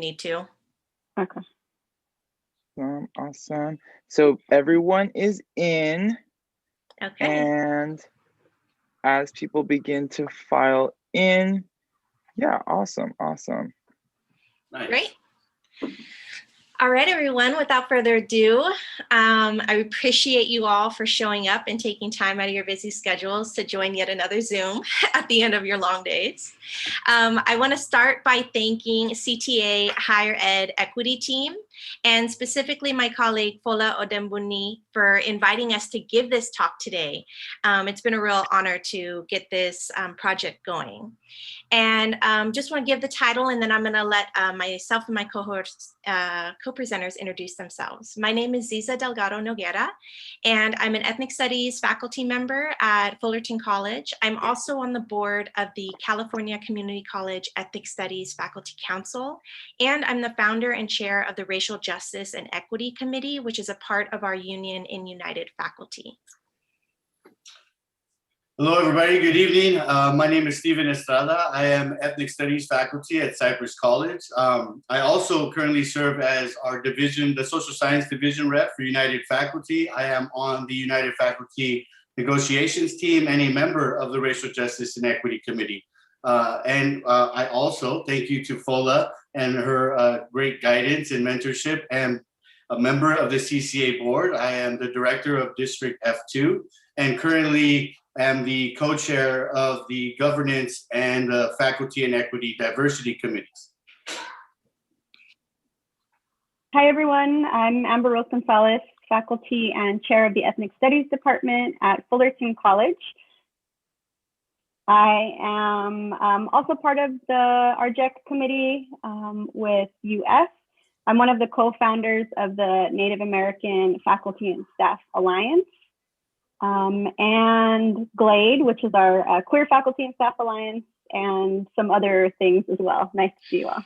need to. Okay. Awesome. So everyone is in. Okay. And as people begin to file in, yeah, awesome. Nice. Great. All right, everyone, without further ado, I appreciate you all for showing up and taking time out of your busy schedules to join yet another Zoom at the end of your long days. I want to start by thanking CTA Higher Ed Equity Team, and specifically my colleague Fola Odembuni for inviting us to give this talk today. It's been a real honor to get this project going. And just want to give the title, and then I'm going to let myself and my co-presenters introduce themselves. My name is Ziza Delgado Noguera, and I'm an ethnic studies faculty member at Fullerton College. I'm also on the board of the California Community College Ethnic Studies Faculty Council, and I'm the founder and chair of the Racial Justice and Equity Committee, which is a part of our union in United Faculty. Hello, everybody. Good evening. My name is Steven Estrada. I am Ethnic Studies faculty at Cypress College. I also currently serve as our division, the Social Science Division rep for United Faculty. I am on the United Faculty Negotiations team and a member of the Racial Justice and Equity Committee. I also thank you to Fola and her great guidance and mentorship, and a member of the CCA board. I am the director of District F2 and currently am the co-chair of the governance and the faculty and equity diversity committees. Hi, everyone. I'm Amber Rose Gonzalez, faculty and chair of the Ethnic Studies Department at Fullerton College. I am also part of the RJEC committee with UF. I'm one of the co-founders of the Native American Faculty and Staff Alliance. And GLADE, which is our Queer Faculty and Staff Alliance, and some other things as well. Nice to see you all.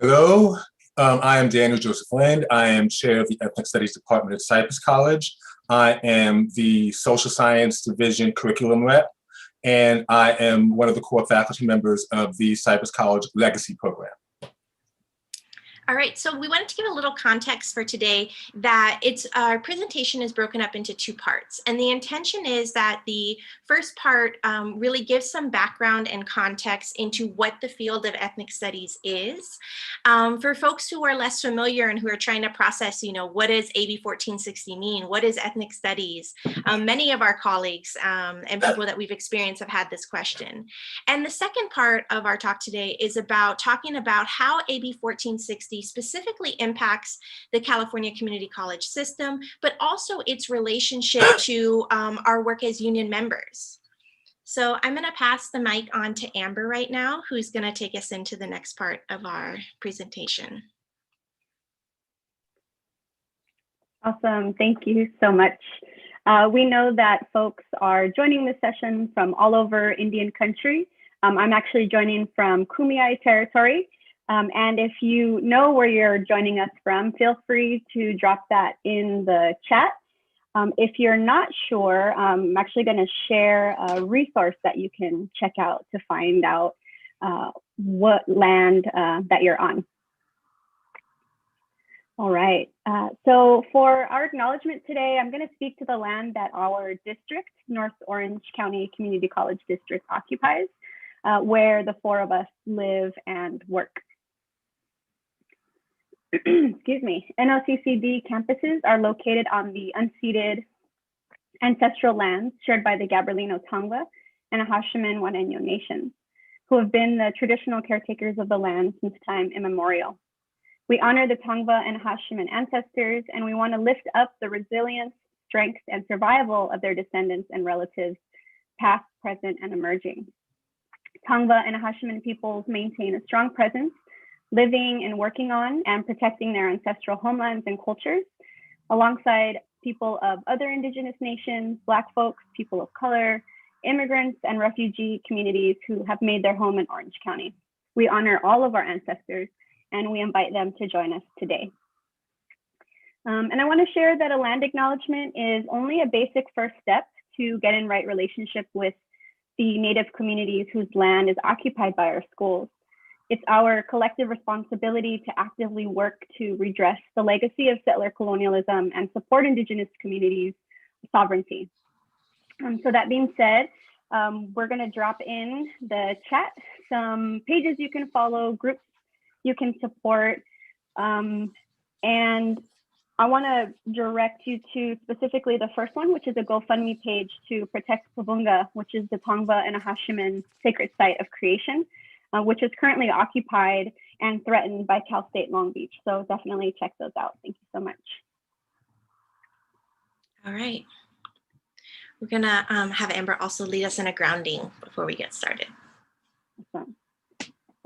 Hello, I am Daniel Joseph Lind. I am chair of the Ethnic Studies Department at Cypress College. I am the Social Science Division curriculum rep, and I am one of the core faculty members of the Cypress College Legacy Program. All right, so we wanted to give a little context for today that our presentation is broken up into two parts. And the intention is that the first part really gives some background and context into what the field of ethnic studies is. For folks who are less familiar and who are trying to process, what does AB 1460 mean? What is ethnic studies? Many of our colleagues and people that we've experienced have had this question. And the second part of our talk today is about talking about how AB 1460 specifically impacts the California Community College system, but also its relationship to our work as union members. So I'm going to pass the mic on to Amber right now, who's going to take us into the next part of our presentation. Awesome. Thank you so much. We know that folks are joining this session from all over Indian country. I'm actually joining from Kumeyaay territory. And if you know where you're joining us from, feel free to drop that in the chat. If you're not sure, I'm actually going to share a resource that you can check out to find out what land that you're on. All right, so for our acknowledgement today, I'm going to speak to the land that our district, North Orange County Community College District, occupies, where the four of us live and work. Excuse me, NLCCD campuses are located on the unceded ancestral lands shared by the Gabrielino Tongva and Ahashiman Wanenyo nations, who have been the traditional caretakers of the land since time immemorial. We honor the Tongva and Ahashiman ancestors, and we want to lift up the resilience, strength, and survival of their descendants and relatives, past, present, and emerging. Tongva and Ahashiman peoples maintain a strong presence, living and working on and protecting their ancestral homelands and cultures, alongside people of other indigenous nations, Black folks, people of color, immigrants, and refugee communities who have made their home in Orange County. We honor all of our ancestors, and we invite them to join us today. And I want to share that a land acknowledgement is only a basic first step to get in right relationship with the Native communities whose land is occupied by our schools. It's our collective responsibility to actively work to redress the legacy of settler colonialism and support Indigenous communities' sovereignty. So that being said, we're going to drop in the chat some pages you can follow, groups you can support, and I want to direct you to specifically the first one, which is a GoFundMe page to protect Pavunga, which is the Tongva and Ahashiman sacred site of creation, which is currently occupied and threatened by Cal State Long Beach. So definitely check those out. Thank you so much. All right. We're gonna have Amber also lead us in a grounding before we get started. Awesome.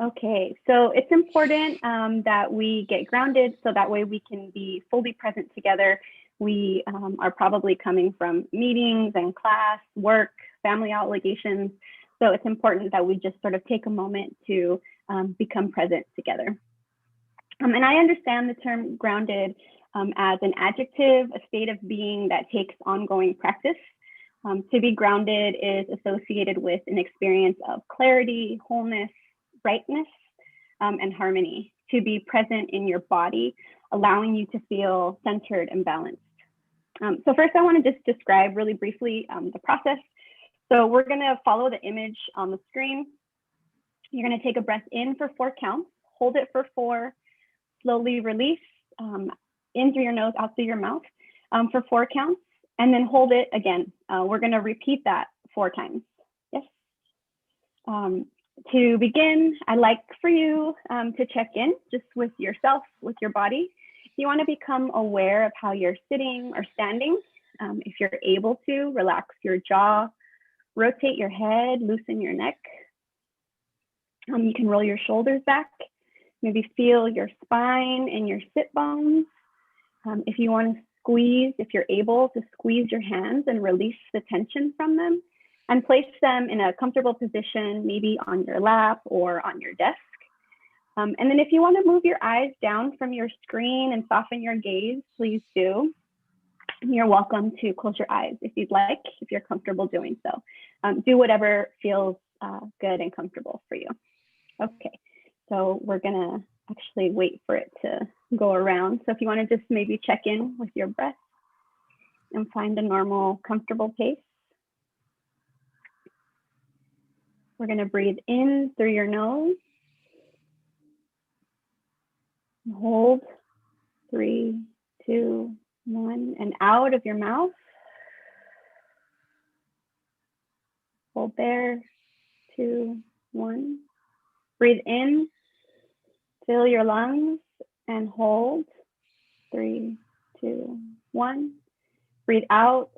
Okay, so it's important that we get grounded so that way we can be fully present together. We are probably coming from meetings and class, work, family obligations. So it's important that we just sort of take a moment to become present together. And I understand the term grounded as an adjective, a state of being that takes ongoing practice. To be grounded is associated with an experience of clarity, wholeness, rightness, and harmony. To be present in your body, allowing you to feel centered and balanced. So first I want to just describe really briefly the process. So we're going to follow the image on the screen. You're going to take a breath in for 4 counts, hold it for 4, slowly release in through your nose, out through your mouth for 4 counts, and then hold it again. We're going to repeat that 4 times. Yes. To begin, I'd like for you to check in just with yourself, with your body. You want to become aware of how you're sitting or standing. If you're able to, relax your jaw, rotate your head, loosen your neck. You can roll your shoulders back, maybe feel your spine and your sit bones. If you want to squeeze, if you're able to squeeze your hands and release the tension from them and place them in a comfortable position, maybe on your lap or on your desk. And then if you want to move your eyes down from your screen and soften your gaze, please do. You're welcome to close your eyes if you'd like, if you're comfortable doing so. Do whatever feels good and comfortable for you. Okay, so we're gonna actually wait for it to go around. So if you want to just maybe check in with your breath and find a normal, comfortable pace. We're gonna breathe in through your nose. Hold, 3, 2, 1, and out of your mouth. Hold there, 2, 1. Breathe in, fill your lungs, and hold, 3, 2, 1. Breathe out,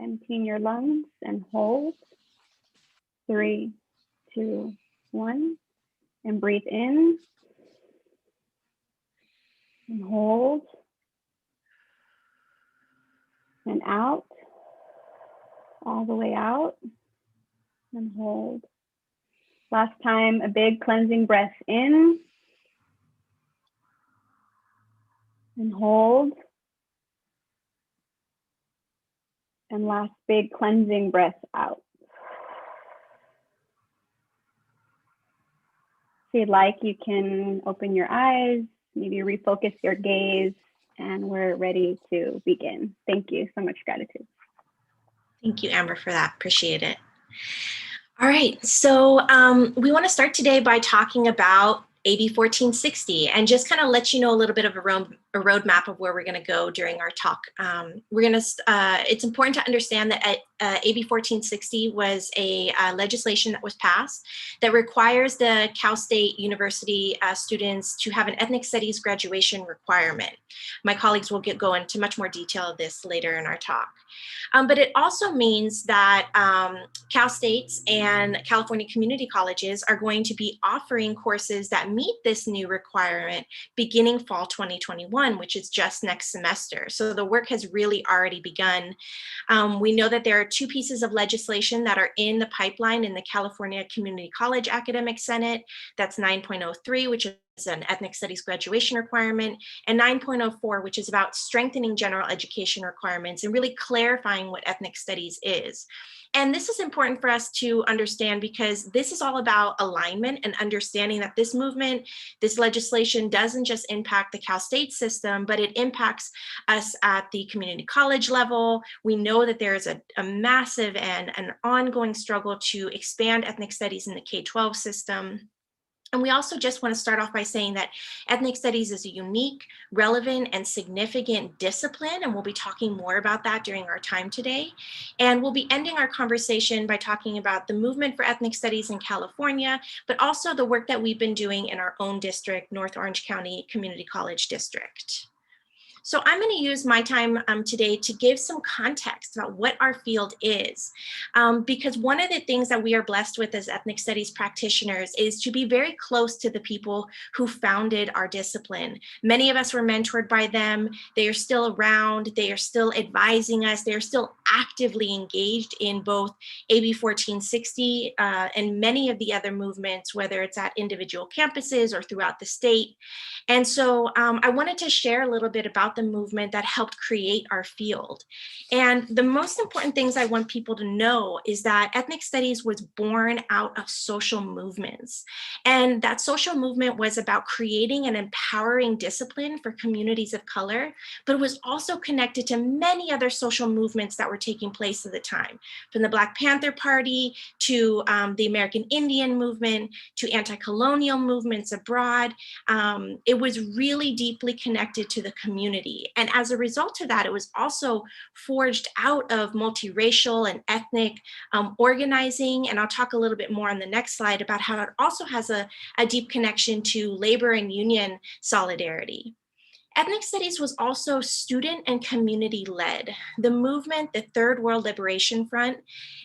emptying your lungs, and hold, 3, 2, 1. And breathe in, and hold, and out, all the way out, and hold. Last time, a big cleansing breath in, and hold. And last big cleansing breath out. If you'd like, you can open your eyes, maybe refocus your gaze, and we're ready to begin. Thank you so much, gratitude. Thank you, Amber, for that. Appreciate it. All right, so we want to start today by talking about AB 1460 and just kind of let you know a little bit of a roadmap of where we're going to go during our talk. It's important to understand that AB 1460 was a legislation that was passed that requires the Cal State University students to have an ethnic studies graduation requirement. My colleagues will go into much more detail of this later in our talk. But it also means that Cal States and California community colleges are going to be offering courses that meet this new requirement beginning fall 2021, which is just next semester. So the work has really already begun. We know that there are 2 pieces of legislation that are in the pipeline in the California Community College Academic Senate. That's 9.03, which is an ethnic studies graduation requirement, and 9.04, which is about strengthening general education requirements and really clarifying what ethnic studies is. And this is important for us to understand because this is all about alignment and understanding that this movement, this legislation doesn't just impact the Cal State system, but it impacts us at the community college level. We know that there is a massive and an ongoing struggle to expand ethnic studies in the K-12 system. And we also just want to start off by saying that ethnic studies is a unique, relevant, and significant discipline, and we'll be talking more about that during our time today. And we'll be ending our conversation by talking about the movement for ethnic studies in California, but also the work that we've been doing in our own district, North Orange County Community College District. So I'm going to use my time today to give some context about what our field is, because one of the things that we are blessed with as ethnic studies practitioners is to be very close to the people who founded our discipline. Many of us were mentored by them. They are still around. They are still advising us. They are still actively engaged in both AB 1460 and many of the other movements, whether it's at individual campuses or throughout the state. And so I wanted to share a little bit about the movement that helped create our field. And the most important things I want people to know is that ethnic studies was born out of social movements. And that social movement was about creating an empowering discipline for communities of color, but it was also connected to many other social movements that were taking place at the time, from the Black Panther Party to the American Indian movement to anti-colonial movements abroad. It was really deeply connected to the community. And as a result of that, it was also forged out of multiracial and ethnic organizing. And I'll talk a little bit more on the next slide about how it also has a deep connection to labor and union solidarity. Ethnic studies was also student and community led. The movement, the Third World Liberation Front,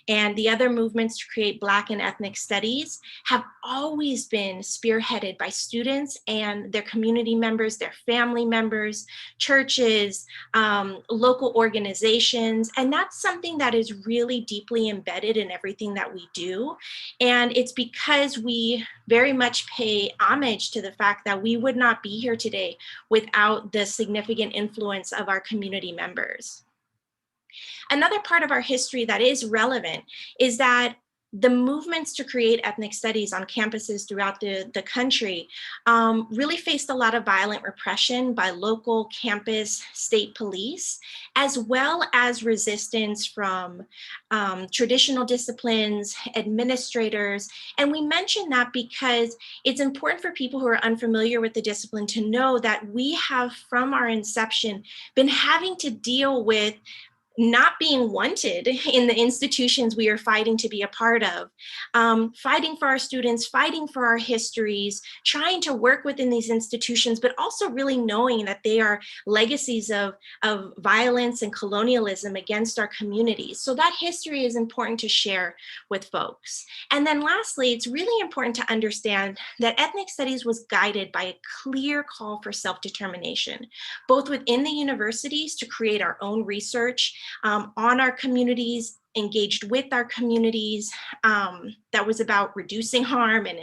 and the other movements to create Black and ethnic studies have always been spearheaded by students and their community members, their family members, churches, local organizations. And that's something that is really deeply embedded in everything that we do. And it's because we very much pay homage to the fact that we would not be here today without the significant influence of our community members. Another part of our history that is relevant is that the movements to create ethnic studies on campuses throughout the country really faced a lot of violent repression by local campus state police, as well as resistance from traditional disciplines, administrators. And we mention that because it's important for people who are unfamiliar with the discipline to know that we have, from our inception, been having to deal with not being wanted in the institutions we are fighting to be a part of, fighting for our students, fighting for our histories, trying to work within these institutions, but also really knowing that they are legacies of violence and colonialism against our communities. So that history is important to share with folks. And then lastly, it's really important to understand that ethnic studies was guided by a clear call for self-determination, both within the universities to create our own research on our communities, engaged with our communities, that was about reducing harm and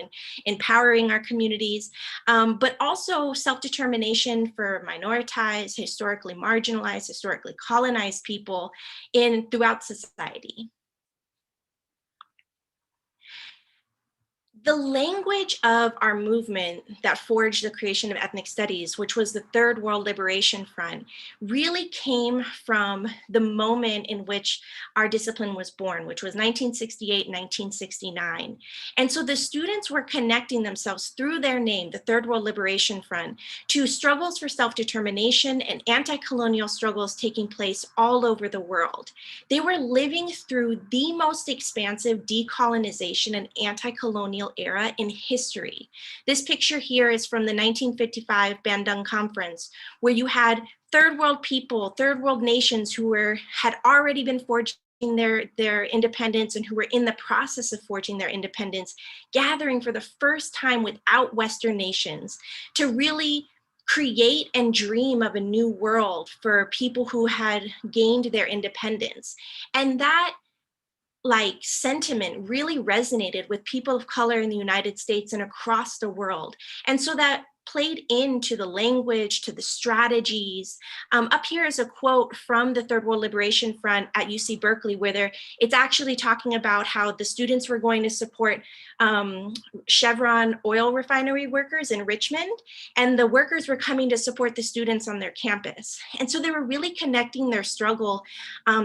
empowering our communities, but also self-determination for minoritized, historically marginalized, historically colonized people throughout society. The language of our movement that forged the creation of ethnic studies, which was the Third World Liberation Front, really came from the moment in which our discipline was born, which was 1968, 1969. And so the students were connecting themselves through their name, the Third World Liberation Front, to struggles for self-determination and anti-colonial struggles taking place all over the world. They were living through the most expansive decolonization and anti-colonial era in history. This picture here is from the 1955 Bandung Conference, where you had third world people, third world nations who had already been forging their independence and who were in the process of forging their independence, gathering for the first time without Western nations to really create and dream of a new world for people who had gained their independence. And that sentiment really resonated with people of color in the United States and across the world. And so that played into the language, to the strategies. Up here is a quote from the Third World Liberation Front at UC Berkeley, where it's actually talking about how the students were going to support Chevron oil refinery workers in Richmond, and the workers were coming to support the students on their campus. And so they were really connecting their struggle,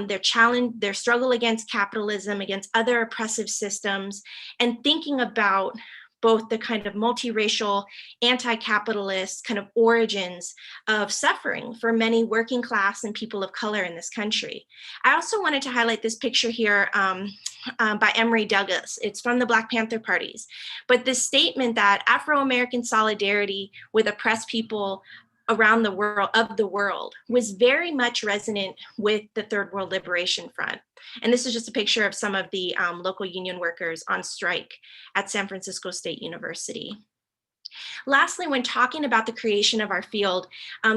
their challenge, their struggle against capitalism, against other oppressive systems, and thinking about both the kind of multiracial, anti-capitalist kind of origins of suffering for many working class and people of color in this country. I also wanted to highlight this picture here by Emory Douglas. It's from the Black Panther parties. But this statement that Afro-American solidarity with oppressed people around the world was very much resonant with the Third World Liberation Front. And this is just a picture of some of the local union workers on strike at San Francisco State University. Lastly, when talking about the creation of our field,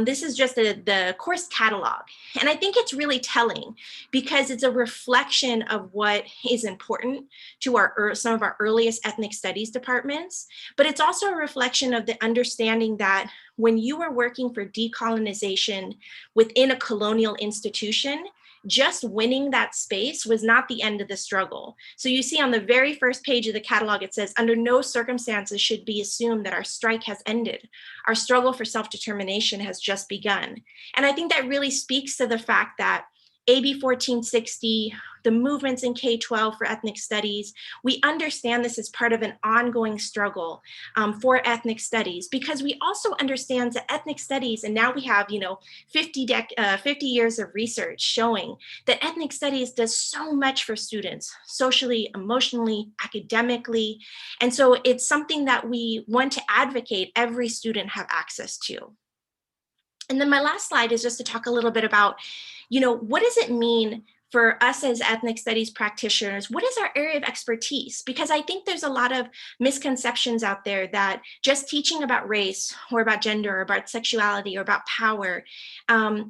this is just the course catalog. And I think it's really telling because it's a reflection of what is important to some of our earliest ethnic studies departments, but it's also a reflection of the understanding that when you are working for decolonization within a colonial institution, just winning that space was not the end of the struggle. So you see on the very first page of the catalog, it says, under no circumstances should be assumed that our strike has ended. Our struggle for self-determination has just begun. And I think that really speaks to the fact that AB 1460, the movements in K-12 for ethnic studies, we understand this as part of an ongoing struggle for ethnic studies, because we also understand that ethnic studies, and now we have 50 years of research showing that ethnic studies does so much for students, socially, emotionally, academically. And so it's something that we want to advocate every student have access to. And then my last slide is just to talk a little bit about, what does it mean for us as ethnic studies practitioners? What is our area of expertise? Because I think there's a lot of misconceptions out there that just teaching about race or about gender or about sexuality or about power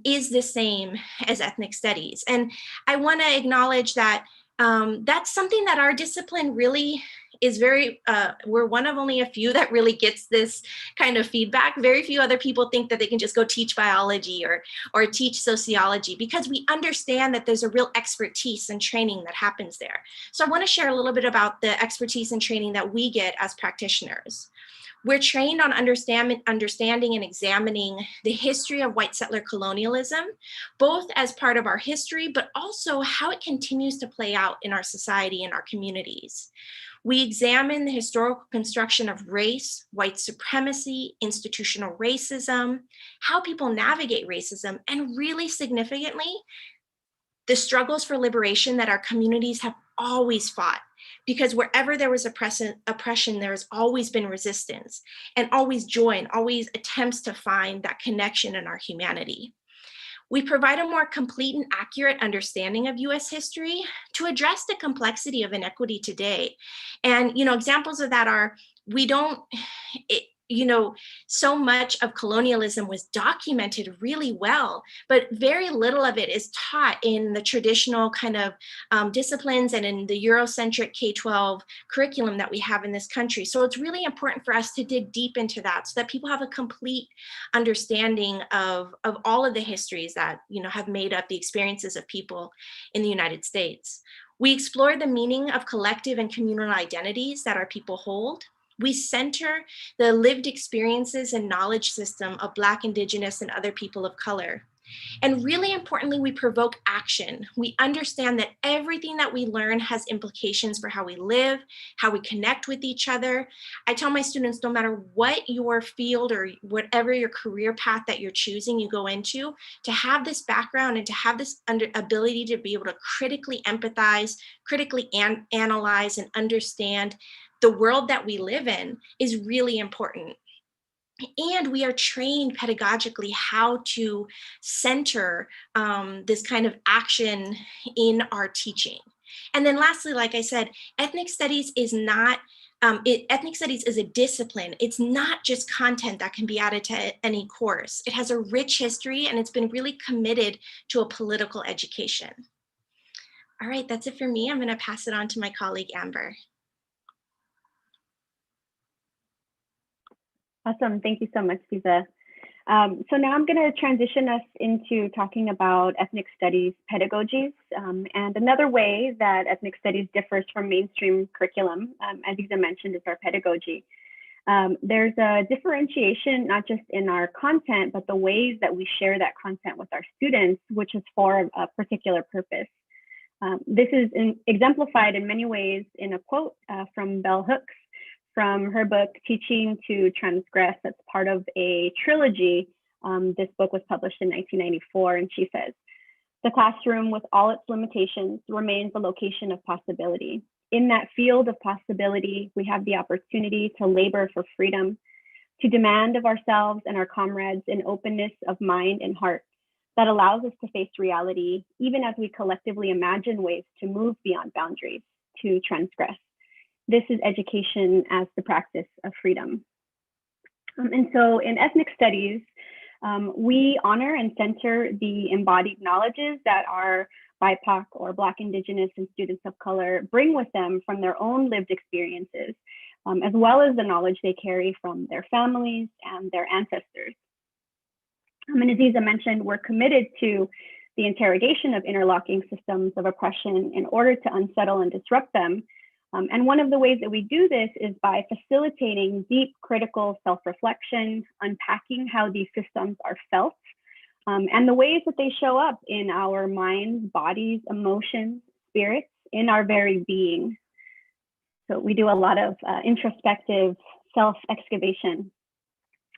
is the same as ethnic studies. And I want to acknowledge that that's something that our discipline really is we're one of only a few that really gets this kind of feedback. Very few other people think that they can just go teach biology or teach sociology, because we understand that there's a real expertise and training that happens there. So I want to share a little bit about the expertise and training that we get as practitioners. We're trained on understanding and examining the history of white settler colonialism, both as part of our history, but also how it continues to play out in our society and our communities. We examine the historical construction of race, white supremacy, institutional racism, how people navigate racism, and really significantly, the struggles for liberation that our communities have always fought. Because wherever there was oppression, there has always been resistance, and always joy, and always attempts to find that connection in our humanity. We provide a more complete and accurate understanding of US history to address the complexity of inequity today. And, examples of that are, so much of colonialism was documented really well, but very little of it is taught in the traditional kind of disciplines and in the Eurocentric K-12 curriculum that we have in this country. So it's really important for us to dig deep into that so that people have a complete understanding of all of the histories that, have made up the experiences of people in the United States. We explore the meaning of collective and communal identities that our people hold. We center the lived experiences and knowledge system of Black, Indigenous, and other people of color. And really importantly, we provoke action. We understand that everything that we learn has implications for how we live, how we connect with each other. I tell my students, no matter what your field or whatever your career path that you're choosing you go into, to have this background and to have this ability to be able to critically empathize, critically analyze, and understand the world that we live in is really important. And we are trained pedagogically how to center this kind of action in our teaching. And then lastly, like I said, ethnic studies is not, ethnic studies is a discipline. It's not just content that can be added to any course. It has a rich history, and it's been really committed to a political education. All right, that's it for me. I'm going to pass it on to my colleague, Amber. Awesome. Thank you so much, Lisa. So now I'm going to transition us into talking about ethnic studies pedagogies. And another way that ethnic studies differs from mainstream curriculum, as Lisa mentioned, is our pedagogy. There's a differentiation, not just in our content, but the ways that we share that content with our students, which is for a particular purpose. This is exemplified in many ways in a quote from Bell Hooks from her book, Teaching to Transgress. That's part of a trilogy. This book was published in 1994, and she says, "The classroom, with all its limitations, remains a location of possibility. In that field of possibility, we have the opportunity to labor for freedom, to demand of ourselves and our comrades an openness of mind and heart that allows us to face reality, even as we collectively imagine ways to move beyond boundaries, to transgress. This is education as the practice of freedom." And so in ethnic studies, we honor and center the embodied knowledges that our BIPOC or Black, Indigenous, and students of color bring with them from their own lived experiences, as well as the knowledge they carry from their families and their ancestors. And as Aziza mentioned, we're committed to the interrogation of interlocking systems of oppression in order to unsettle and disrupt them. And one of the ways that we do this is by facilitating deep critical self-reflection, unpacking how these systems are felt, and the ways that they show up in our minds, bodies, emotions, spirits, in our very being. So we do a lot of introspective self-excavation.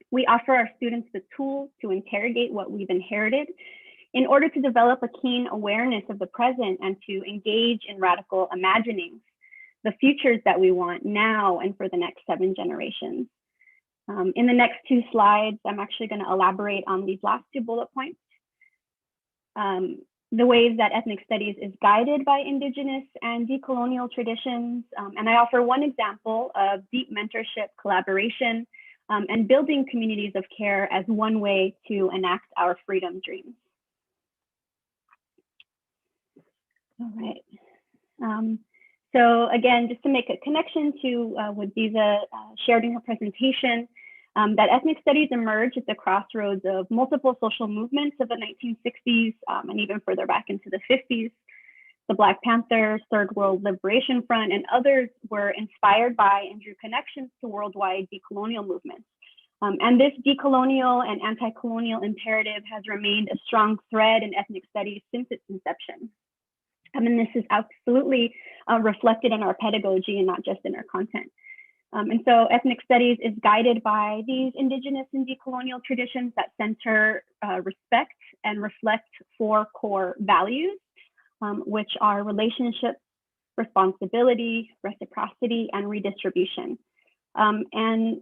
We offer our students the tools to interrogate what we've inherited in order to develop a keen awareness of the present and to engage in radical imaginings, the futures that we want now and for the next 7 generations. In the next 2 slides, I'm actually going to elaborate on these last 2 bullet points. The ways that ethnic studies is guided by Indigenous and decolonial traditions. And I offer one example of deep mentorship, collaboration, and building communities of care as one way to enact our freedom dreams. All right. So again, just to make a connection to what Ziza shared in her presentation, that ethnic studies emerged at the crossroads of multiple social movements of the 1960s and even further back into the 50s. The Black Panthers, Third World Liberation Front, and others were inspired by and drew connections to worldwide decolonial movements. And this decolonial and anti-colonial imperative has remained a strong thread in ethnic studies since its inception. And this is absolutely reflected in our pedagogy and not just in our content. And so ethnic studies is guided by these Indigenous and decolonial traditions that center respect and reflect 4 core values, which are relationship, responsibility, reciprocity, and redistribution. And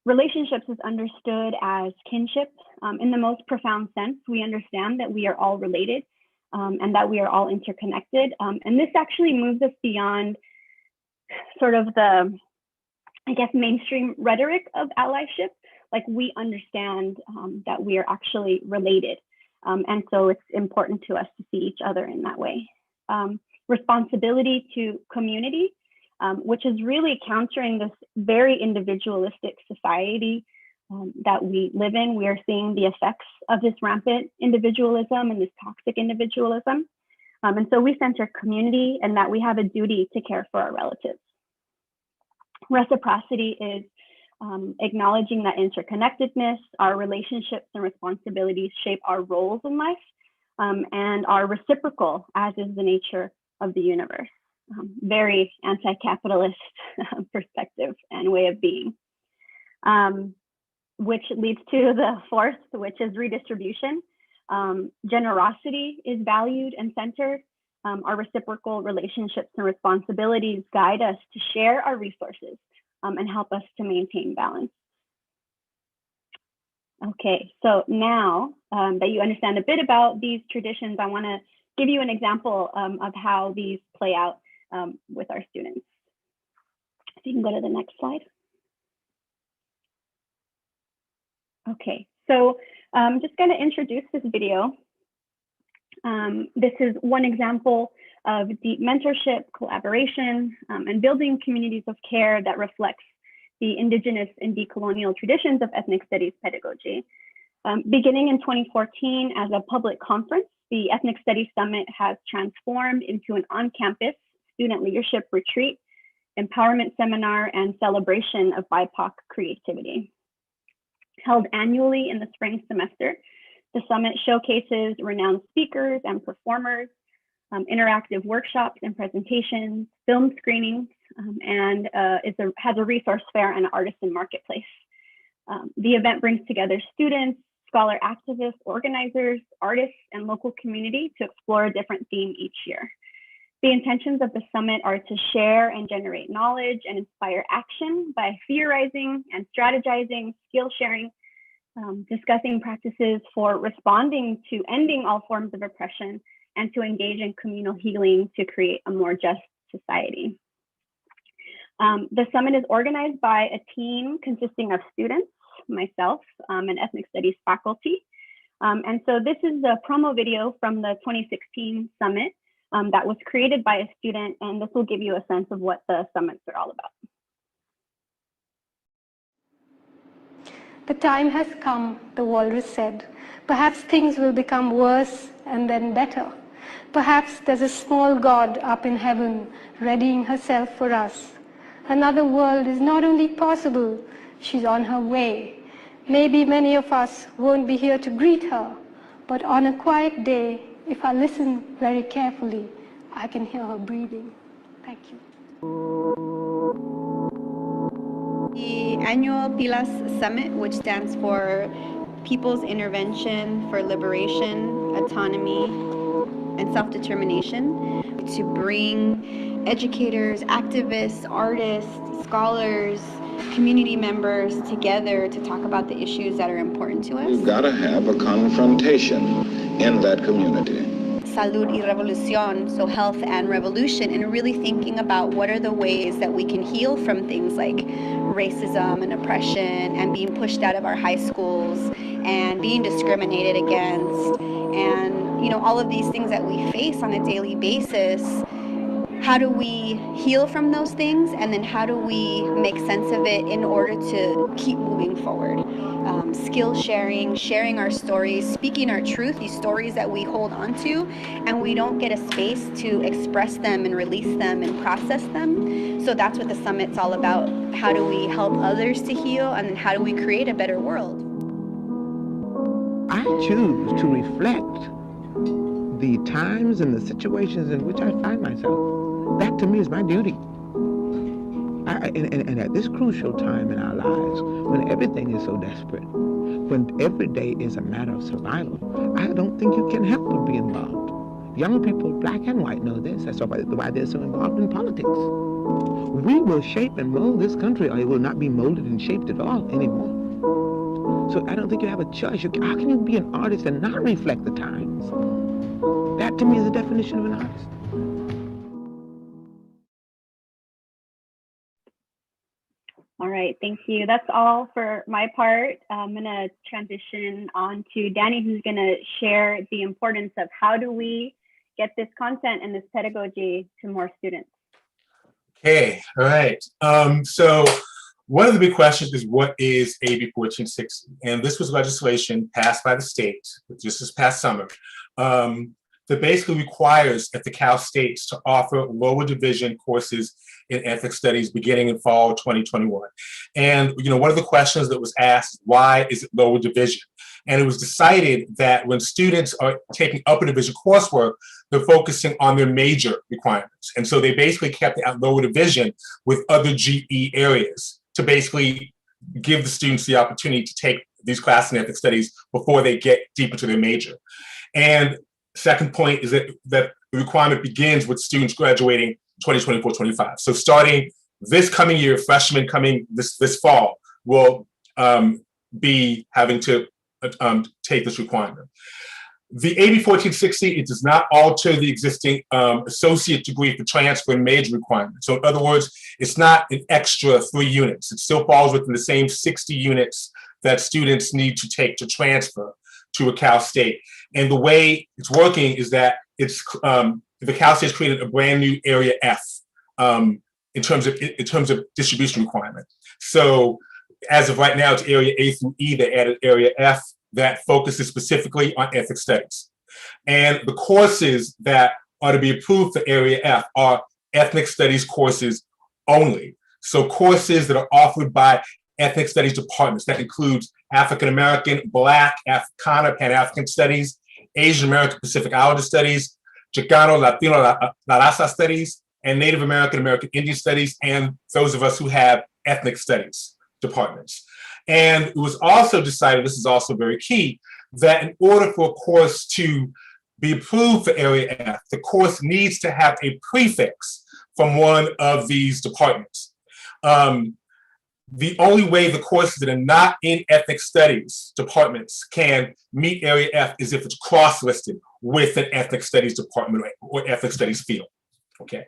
relationships is understood as kinship. In the most profound sense, we understand that we are all related and that we are all interconnected. And this actually moves us beyond sort of the, I guess, mainstream rhetoric of allyship. Like, we understand that we are actually related. And so it's important to us to see each other in that way. Responsibility to community, which is really countering this very individualistic society that we live in. We are seeing the effects of this rampant individualism and this toxic individualism. And so we center community and that we have a duty to care for our relatives. Reciprocity is acknowledging that interconnectedness, our relationships and responsibilities shape our roles in life and are reciprocal, as is the nature of the universe. Very anti-capitalist perspective and way of being. Which leads to the 4th, which is redistribution. Generosity is valued and centered. Our reciprocal relationships and responsibilities guide us to share our resources and help us to maintain balance. Okay, so now that you understand a bit about these traditions, I want to give you an example of how these play out with our students. So you can go to the next slide. Okay, so I'm just going to introduce this video. This is one example of deep mentorship, collaboration, and building communities of care that reflects the indigenous and decolonial traditions of ethnic studies pedagogy. Beginning in 2014 as a public conference, the Ethnic Studies Summit has transformed into an on-campus student leadership retreat, empowerment seminar, and celebration of BIPOC creativity. Held annually in the spring semester, the summit showcases renowned speakers and performers, interactive workshops and presentations, film screenings, and has a resource fair and artisan marketplace. The event brings together students, scholar activists, organizers, artists, and local community to explore a different theme each year. The intentions of the summit are to share and generate knowledge and inspire action by theorizing and strategizing, skill sharing, discussing practices for responding to ending all forms of oppression, and to engage in communal healing to create a more just society. The summit is organized by a team consisting of students, myself, and ethnic studies faculty. And so this is a promo video from the 2016 summit that was created by a student, and this will give you a sense of what the summits are all about. The time has come, the walrus said. Perhaps things will become worse and then better. Perhaps there's a small god up in heaven readying herself for us. Another world is not only possible, she's on her way. Maybe many of us won't be here to greet her, but on a quiet day, if I listen very carefully, I can hear her breathing. Thank you. The annual PILAS Summit, which stands for People's Intervention for Liberation, Autonomy, and Self-Determination, to bring educators, activists, artists, scholars, community members together to talk about the issues that are important to us. You've got to have a confrontation in that community. Salud y revolución, so health and revolution, and really thinking about what are the ways that we can heal from things like racism and oppression and being pushed out of our high schools and being discriminated against, and all of these things that we face on a daily basis. How do we heal from those things, and then how do we make sense of it in order to keep moving forward? Skill sharing, sharing our stories, speaking our truth, these stories that we hold on to, and we don't get a space to express them and release them and process them. So that's what the summit's all about. How do we help others to heal, and then how do we create a better world? I choose to reflect the times and the situations in which I find myself. That to me is my duty. And at this crucial time in our lives, when everything is so desperate, when every day is a matter of survival, I don't think you can help but be involved. Young people, black and white, know this. That's why they're so involved in politics. We will shape and mold this country, or it will not be molded and shaped at all anymore. So I don't think you have a choice. How can you be an artist and not reflect the times? That to me is the definition of an artist. All right, thank you. That's all for my part. I'm gonna transition on to Danny, who's gonna share the importance of how do we get this content and this pedagogy to more students. Okay, all right. So one of the big questions is, what is AB 1460? And this was legislation passed by the state just this past summer that basically requires at the Cal States to offer lower division courses in ethnic studies beginning in fall 2021. And one of the questions that was asked, why is it lower division? And it was decided that when students are taking upper division coursework, they're focusing on their major requirements. And so they basically kept it at lower division with other GE areas to basically give the students the opportunity to take these classes in ethnic studies before they get deep into their major. And second point is that the requirement begins with students graduating 2024-25. So starting this coming year, freshmen coming this fall will be having to take this requirement. The AB 1460, it does not alter the existing associate degree for transfer and major requirement. So in other words, it's not an extra 3 units. It still falls within the same 60 units that students need to take to transfer to a Cal State. And the way it's working is that it's the Cal State's created a brand new Area F in terms of distribution requirement. So as of right now, it's area A through E. They added area F that focuses specifically on ethnic studies. And the courses that are to be approved for area F are ethnic studies courses only. So courses that are offered by ethnic studies departments. That includes African American, Black, Africana, Pan-African studies, Asian American, Pacific Islander studies, Chicano, Latino, La Raza studies, and Native American, American Indian studies, and those of us who have ethnic studies departments. And it was also decided, this is also very key, that in order for a course to be approved for area F, the course needs to have a prefix from one of these departments. The only way the courses that are not in ethnic studies departments can meet area F is if it's cross-listed with an ethnic studies department or ethnic studies field. Okay,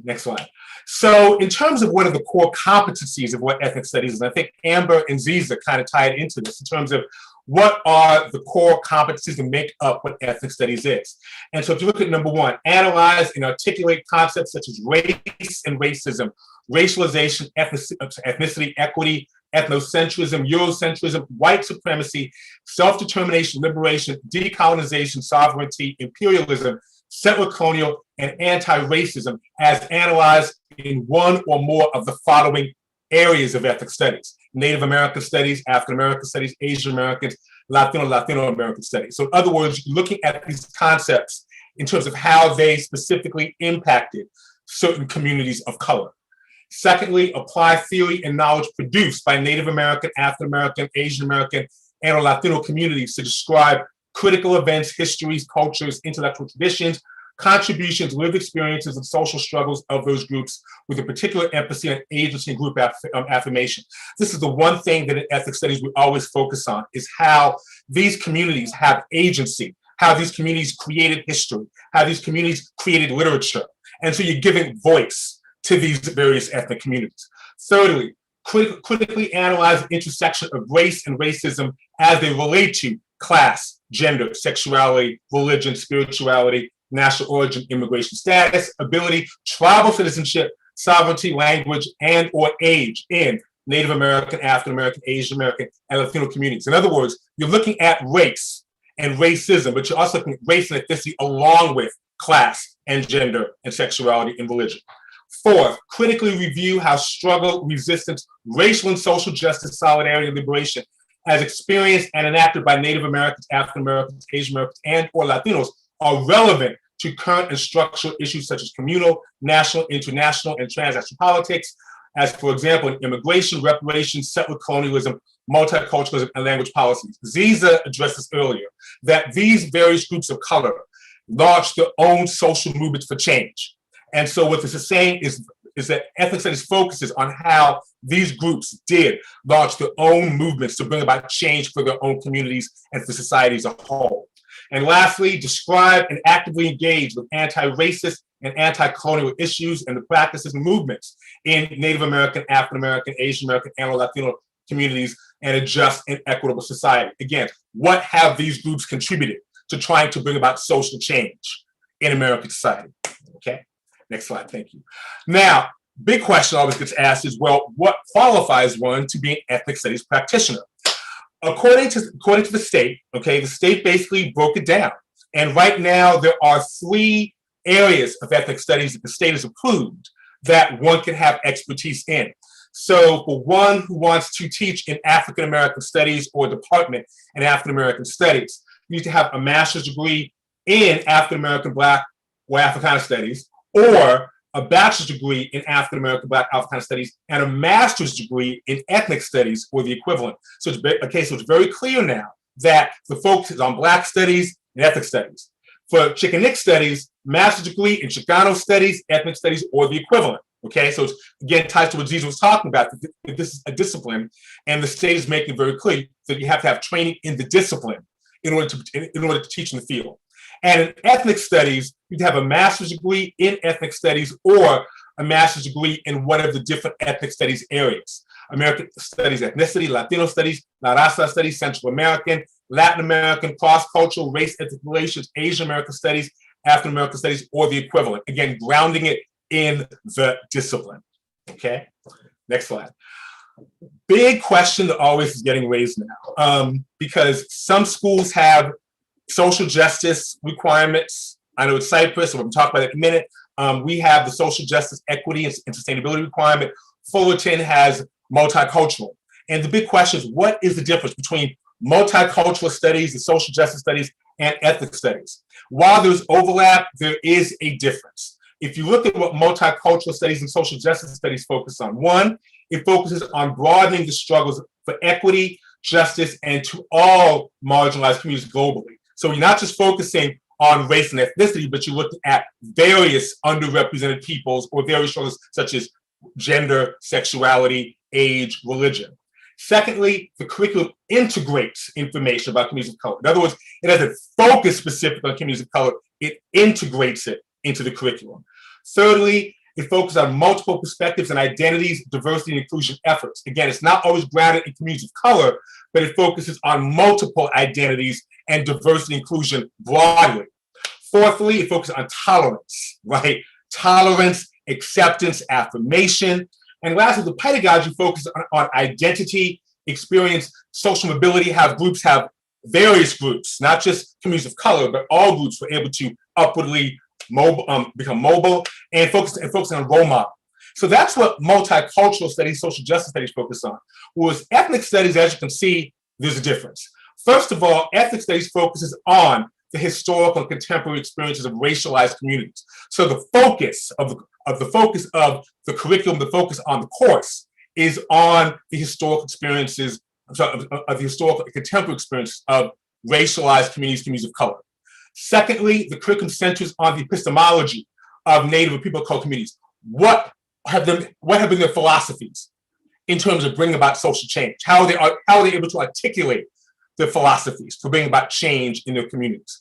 next slide. So in terms of what are the core competencies of what ethnic studies is, I think Amber and Ziza kind of tied into this in terms of what are the core competencies that make up what ethnic studies is. And so if you look at number one, analyze and articulate concepts such as race and racism, racialization, ethnicity, equity, ethnocentrism, Eurocentrism, white supremacy, self-determination, liberation, decolonization, sovereignty, imperialism, settler colonial, and anti-racism as analyzed in one or more of the following areas of ethnic studies: Native American studies, African American studies, Asian Americans, Latino American studies. So in other words, looking at these concepts in terms of how they specifically impacted certain communities of color. Secondly, apply theory and knowledge produced by Native American, African American, Asian American, and or Latino communities to describe critical events, histories, cultures, intellectual traditions, contributions, lived experiences, and social struggles of those groups with a particular emphasis on agency and group affirmation. This is the one thing that in ethnic studies we always focus on, is how these communities have agency, how these communities created history, how these communities created literature. And so you're giving voice to these various ethnic communities. Thirdly, critically analyze the intersection of race and racism as they relate to class, gender, sexuality, religion, spirituality, national origin, immigration status, ability, tribal citizenship, sovereignty, language, and or age in Native American, African American, Asian American, and Latino communities. In other words, you're looking at race and racism, but you're also looking at race and ethnicity along with class and gender and sexuality and religion. Fourth, critically review how struggle, resistance, racial and social justice, solidarity, and liberation as experienced and enacted by Native Americans, African Americans, Asian Americans, and or Latinos are relevant to current and structural issues such as communal, national, international, and transnational politics, as for example, in immigration, reparations, settler colonialism, multiculturalism, and language policies. Ziza addressed this earlier, that these various groups of color launched their own social movements for change. And so what this is saying is that ethnic studies focuses on how these groups did launch their own movements to bring about change for their own communities and for society as a whole. And lastly, describe and actively engage with anti-racist and anti-colonial issues and the practices and movements in Native American, African American, Asian American, and Latino communities and a just and equitable society. Again, what have these groups contributed to trying to bring about social change in American society? Okay. Next slide, thank you. Now, big question always gets asked is, well, what qualifies one to be an ethnic studies practitioner? According to the state, okay, the state basically broke it down. And right now there are 3 areas of ethnic studies that the state has approved that one can have expertise in. So for one who wants to teach in African American studies or department in African American studies, you need to have a master's degree in African American, Black, or Africana studies, or a bachelor's degree in African American, Black, Africana studies, and a master's degree in ethnic studies or the equivalent. So it's very clear now that the focus is on Black studies and ethnic studies. For Chicanx studies, master's degree in Chicano studies, ethnic studies, or the equivalent. Okay, so it's again ties to what Jesus was talking about. That this is a discipline, and the state is making very clear that you have to have training in the discipline in order to teach in the field. And in ethnic studies, you'd have a master's degree in ethnic studies or a master's degree in one of the different ethnic studies areas: American studies, ethnicity, Latino studies, La Raza studies, Central American, Latin American, cross-cultural, race, ethnic relations, Asian American studies, African American studies, or the equivalent. Again, grounding it in the discipline. Okay, next slide. Big question that always is getting raised now, because some schools have social justice requirements. I know it's Cypress, so we'll talk about that in a minute. We have the social justice, equity, and sustainability requirement. Fullerton has multicultural. And the big question is, what is the difference between multicultural studies and social justice studies and ethnic studies? While there's overlap, there is a difference. If you look at what multicultural studies and social justice studies focus on, one, it focuses on broadening the struggles for equity, justice, and to all marginalized communities globally. So you're not just focusing on race and ethnicity, but you're looking at various underrepresented peoples or various struggles such as gender, sexuality, age, religion. Secondly, the curriculum integrates information about communities of color. In other words, it doesn't focus specifically on communities of color, it integrates it into the curriculum. Thirdly, it focuses on multiple perspectives and identities, diversity, and inclusion efforts. Again, it's not always grounded in communities of color, but it focuses on multiple identities and diversity and inclusion broadly. Fourthly, it focuses on tolerance, right? Tolerance, acceptance, affirmation. And lastly, the pedagogy focuses on identity, experience, social mobility, how groups have various groups, not just communities of color, but all groups were able to upwardly become mobile and focusing on role model. So that's what multicultural studies, social justice studies focus on. Whereas ethnic studies, as you can see, there's a difference. First of all, ethnic studies focuses on the historical and contemporary experiences of racialized communities. So the focus of the curriculum, the focus on the course is on the historical experiences, of the historical and contemporary experiences of racialized communities of color. Secondly, the curriculum centers on the epistemology of Native and people of color communities. What have been their philosophies in terms of bringing about social change? How are they able to articulate their philosophies to bring about change in their communities?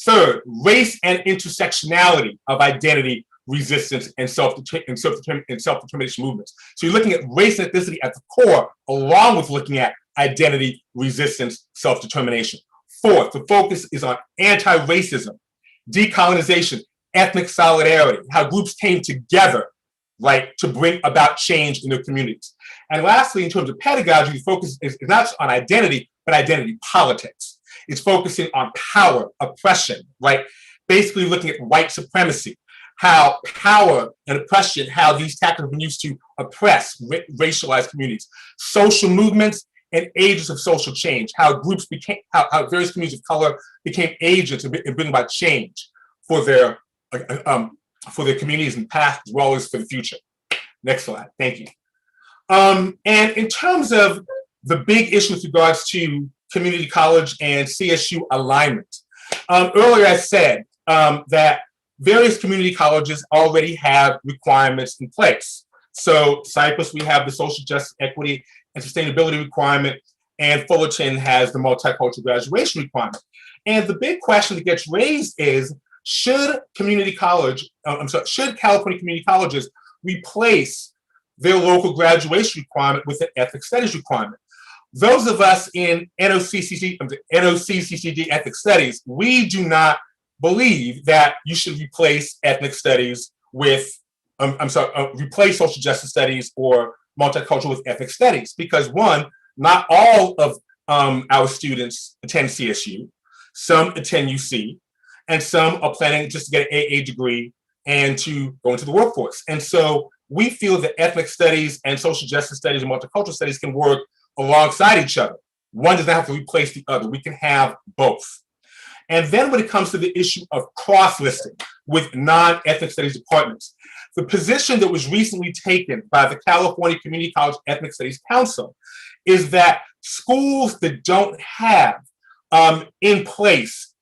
Third, race and intersectionality of identity, resistance, and self-determination movements. So you're looking at race and ethnicity at the core, along with looking at identity, resistance, self-determination. Fourth, the focus is on anti-racism, decolonization, ethnic solidarity, how groups came together, right, to bring about change in their communities. And lastly, in terms of pedagogy, the focus is not just on identity, but identity politics. It's focusing on power, oppression, right? Basically looking at white supremacy, how power and oppression, how these tactics have been used to oppress racialized communities, social movements, and agents of social change, how various communities of color became agents in bringing about change for their communities in the past as well as for the future. Next slide, thank you. And in terms of the big issue with regards to community college and CSU alignment, earlier I said that various community colleges already have requirements in place. So Cypress, we have the social justice, equity, and sustainability requirement, and Fullerton has the multicultural graduation requirement. And the big question that gets raised is, should California community colleges replace their local graduation requirement with an ethnic studies requirement? Those of us in NOCCCD ethnic studies, we do not believe that you should replace ethnic studies with, replace social justice studies or multicultural with ethnic studies, because one, not all of our students attend CSU, some attend UC, and some are planning just to get an AA degree and to go into the workforce. And so we feel that ethnic studies and social justice studies and multicultural studies can work alongside each other. One doesn't have to replace the other. We can have both. And then when it comes to the issue of cross-listing with non-ethnic studies departments, the position that was recently taken by the California Community College Ethnic Studies Council is that schools that don't have in place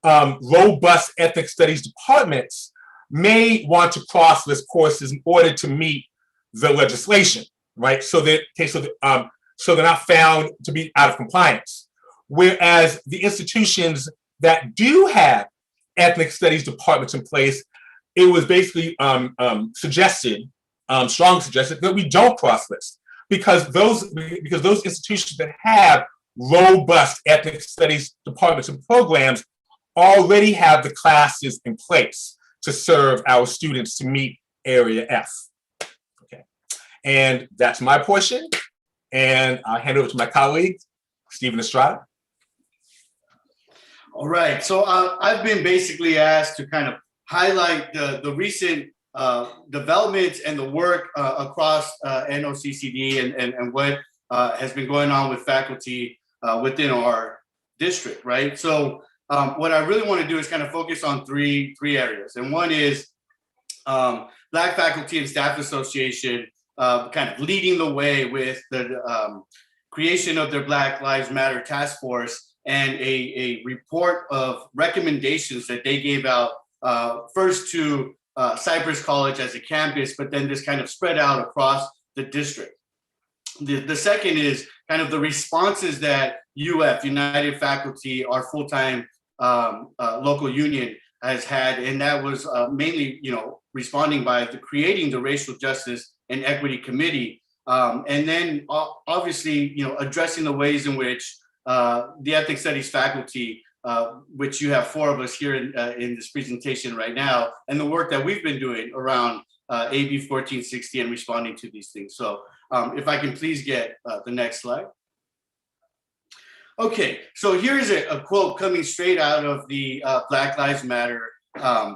robust ethnic studies departments may want to cross-list courses in order to meet the legislation, right? So they're not found to be out of compliance. Whereas the institutions that do have ethnic studies departments in place, it was basically strongly suggested that we don't cross-list, because those institutions that have robust ethnic studies departments and programs already have the classes in place to serve our students to meet Area F. Okay, and that's my portion. And I'll hand over to my colleague, Stephen Estrada. All right, so I've been basically asked to kind of highlight the recent developments and the work across NOCCD and what has been going on with faculty within our district, right? So what I really want to do is kind of focus on three areas. And one is Black Faculty and Staff Association kind of leading the way with the creation of their Black Lives Matter Task Force and a report of recommendations that they gave out first to Cypress College as a campus, but then this kind of spread out across the district. The second is kind of the responses that UF, United Faculty, our full-time local union has had, and that was mainly, responding by creating the Racial Justice and Equity Committee, and then obviously, addressing the ways in which the Ethnic Studies faculty, which you have 4 of us here in this presentation right now, and the work that we've been doing around AB 1460 and responding to these things. So if I can please get the next slide. Okay, so here's a quote coming straight out of the Black Lives Matter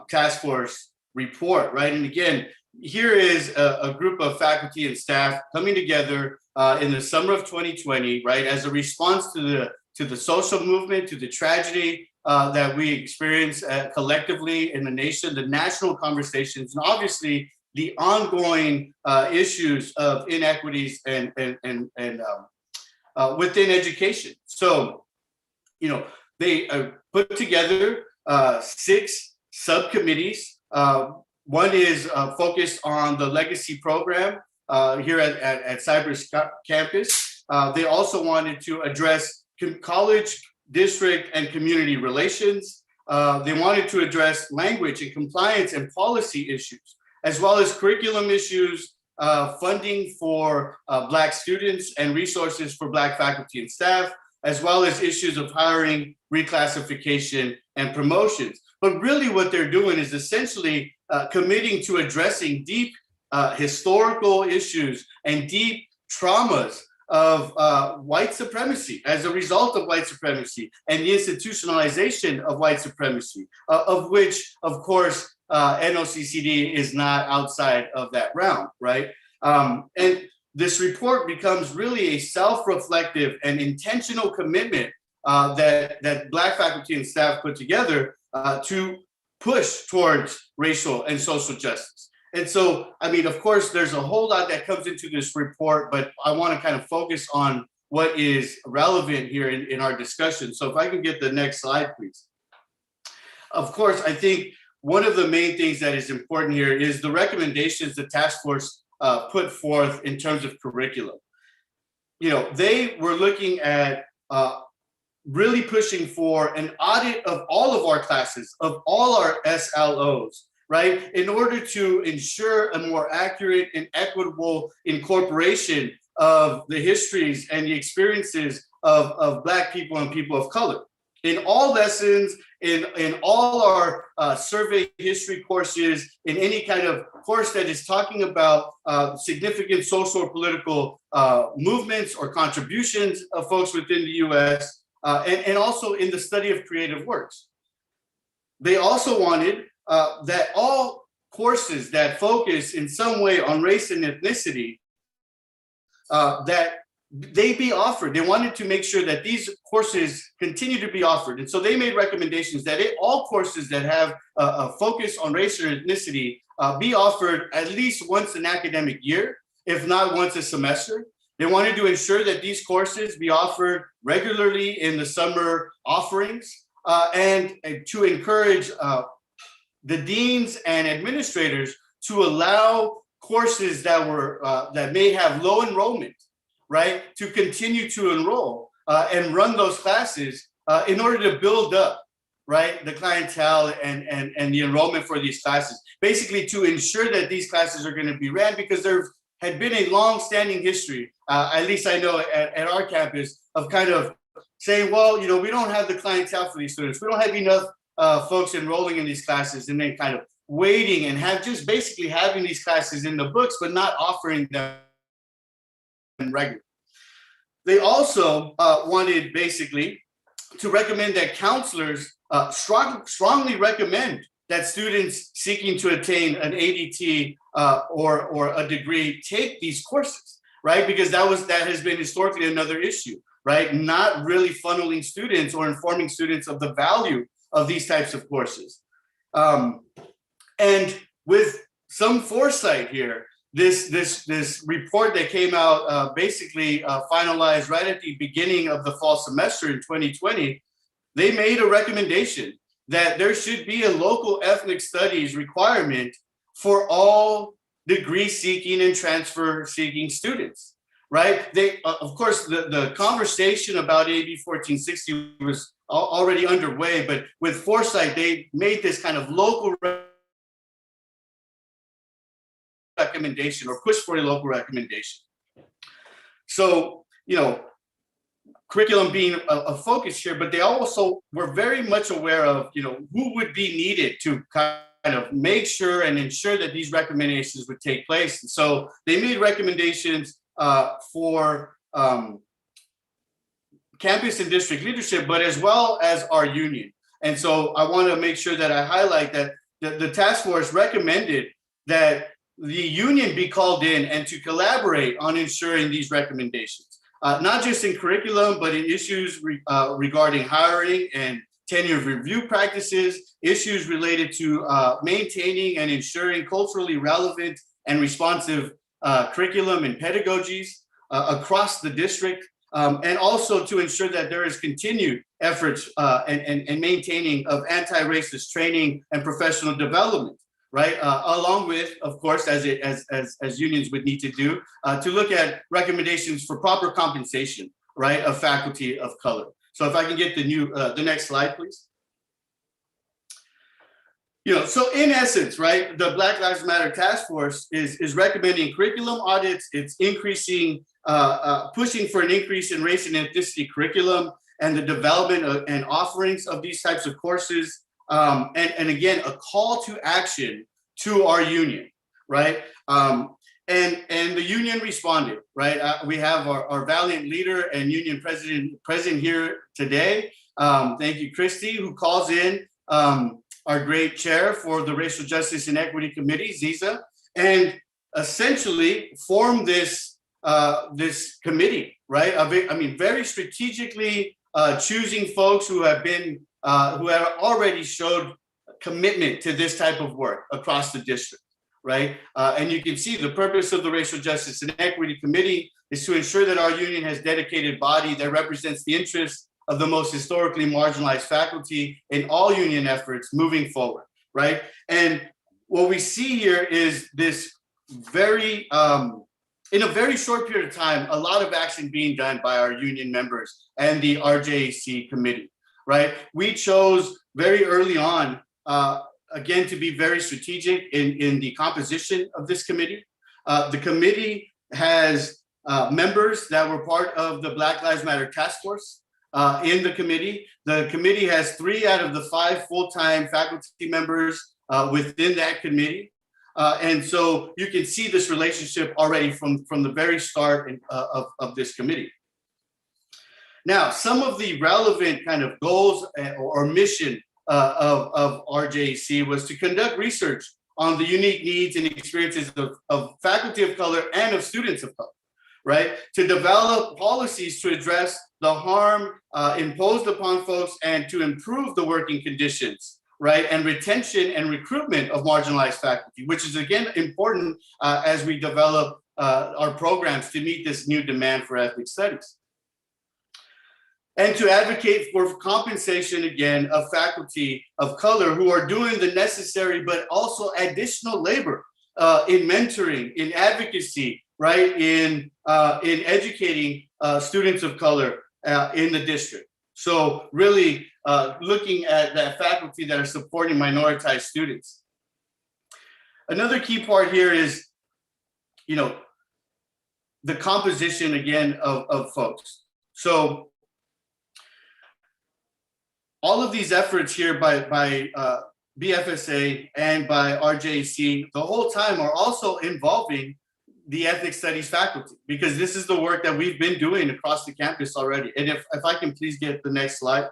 Task Force report, right? And again, here is a group of faculty and staff coming together in the summer of 2020, right, as a response to the social movement, to the tragedy that we experience collectively in the nation, the national conversations, and obviously the ongoing issues of inequities and within education. So, they put together 6 subcommittees. One is focused on the legacy program here at Cypress campus. They also wanted to address college, district, and community relations. They wanted to address language and compliance and policy issues, as well as curriculum issues, funding for Black students and resources for Black faculty and staff, as well as issues of hiring, reclassification, and promotions. But really what they're doing is essentially committing to addressing deep historical issues and deep traumas of white supremacy as a result of white supremacy and the institutionalization of white supremacy, of which, of course, NOCCD is not outside of that realm, right? And this report becomes really a self-reflective and intentional commitment that Black faculty and staff put together to push towards racial and social justice. And so, I mean, of course, there's a whole lot that comes into this report, but I want to kind of focus on what is relevant here in our discussion. So if I can get the next slide, please. Of course, I think one of the main things that is important here is the recommendations the task force put forth in terms of curriculum. They were looking at really pushing for an audit of all of our classes, of all our SLOs, right? In order to ensure a more accurate and equitable incorporation of the histories and the experiences of Black people and people of color. In all lessons, in all our survey history courses, in any kind of course that is talking about significant social or political movements or contributions of folks within the US, and also in the study of creative works. They also wanted that all courses that focus in some way on race and ethnicity, that they be offered. They wanted to make sure that these courses continue to be offered. And so they made recommendations that all courses that have a focus on race or ethnicity be offered at least once an academic year, if not once a semester. They wanted to ensure that these courses be offered regularly in the summer offerings, and to encourage the deans and administrators to allow courses that may have low enrollment, right, to continue to enroll and run those classes in order to build up, right, the clientele and the enrollment for these classes. Basically to ensure that these classes are going to be ran, because there had been a long-standing history, at least I know at our campus, of kind of saying, well, we don't have the clientele for these students. We don't have enough folks enrolling in these classes, and then kind of waiting and just basically having these classes in the books, but not offering them regularly. They also wanted basically to recommend that counselors strongly recommend that students seeking to attain an ADT or a degree take these courses, right? Because that has been historically another issue, right? Not really funneling students or informing students of the value of these types of courses. And with some foresight here, this report that came out basically finalized right at the beginning of the fall semester in 2020, they made a recommendation that there should be a local ethnic studies requirement for all degree seeking and transfer seeking students, right? They, of course, the conversation about AB 1460 was already underway, but with foresight, they made this kind of local recommendation or push for a local recommendation. So, you know, curriculum being a focus here, but they also were very much aware of, you know, who would be needed to kind of make sure and ensure that these recommendations would take place. And so they made recommendations for campus and district leadership, but as well as our union. And so I want to make sure that I highlight that the task force recommended that the union be called in and to collaborate on ensuring these recommendations, not just in curriculum, but in issues regarding hiring and tenure review practices, issues related to maintaining and ensuring culturally relevant and responsive curriculum and pedagogies across the district, and also to ensure that there is continued efforts and maintaining of anti-racist training and professional development. Right, along with, of course, as unions would need to do, to look at recommendations for proper compensation, right, of faculty of color. So if I can get the next slide, please. You know, so in essence, right, the Black Lives Matter Task Force is recommending curriculum audits. It's increasing, pushing for an increase in race and ethnicity curriculum and the development of, and offerings of these types of courses. And again, a call to action to our union, right? And the union responded, right? We have our valiant leader and union president here today. Thank you, Christy, who calls in our great chair for the Racial Justice and Equity Committee, Ziza, and essentially formed this committee, right? I mean, very strategically choosing folks who have been who have already showed commitment to this type of work across the district, right? And you can see the purpose of the Racial Justice and Equity Committee is to ensure that our union has dedicated body that represents the interests of the most historically marginalized faculty in all union efforts moving forward, right? And what we see here is this very, in a very short period of time, a lot of action being done by our union members and the RJC committee. Right, we chose very early on, again, to be very strategic in the composition of this committee. The committee has members that were part of the Black Lives Matter Task Force in the committee. The committee has 3 out of the 5 full-time faculty members within that committee. And so you can see this relationship already from the very start of this committee. Now, some of the relevant kind of goals or mission of RJC was to conduct research on the unique needs and experiences of faculty of color and of students of color, right? To develop policies to address the harm imposed upon folks and to improve the working conditions, right? And retention and recruitment of marginalized faculty, which is again important as we develop our programs to meet this new demand for ethnic studies. And to advocate for compensation, again, of faculty of color who are doing the necessary, but also additional labor in mentoring, in advocacy, right, in educating students of color in the district. So really looking at that faculty that are supporting minoritized students. Another key part here is, you know, the composition, again, of folks. So all of these efforts here by BFSA and by RJC the whole time are also involving the ethnic studies faculty, because this is the work that we've been doing across the campus already. And if I can please get the next slide.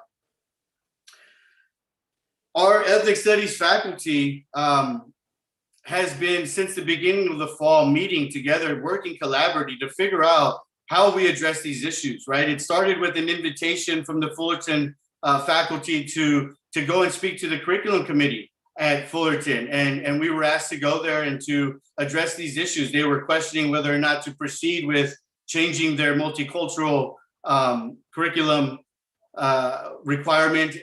Our ethnic studies faculty has been, since the beginning of the fall, meeting together, working collaboratively to figure out how we address these issues, right? It started with an invitation from the Fullerton faculty to go and speak to the curriculum committee at Fullerton. And we were asked to go there and to address these issues. They were questioning whether or not to proceed with changing their multicultural curriculum requirement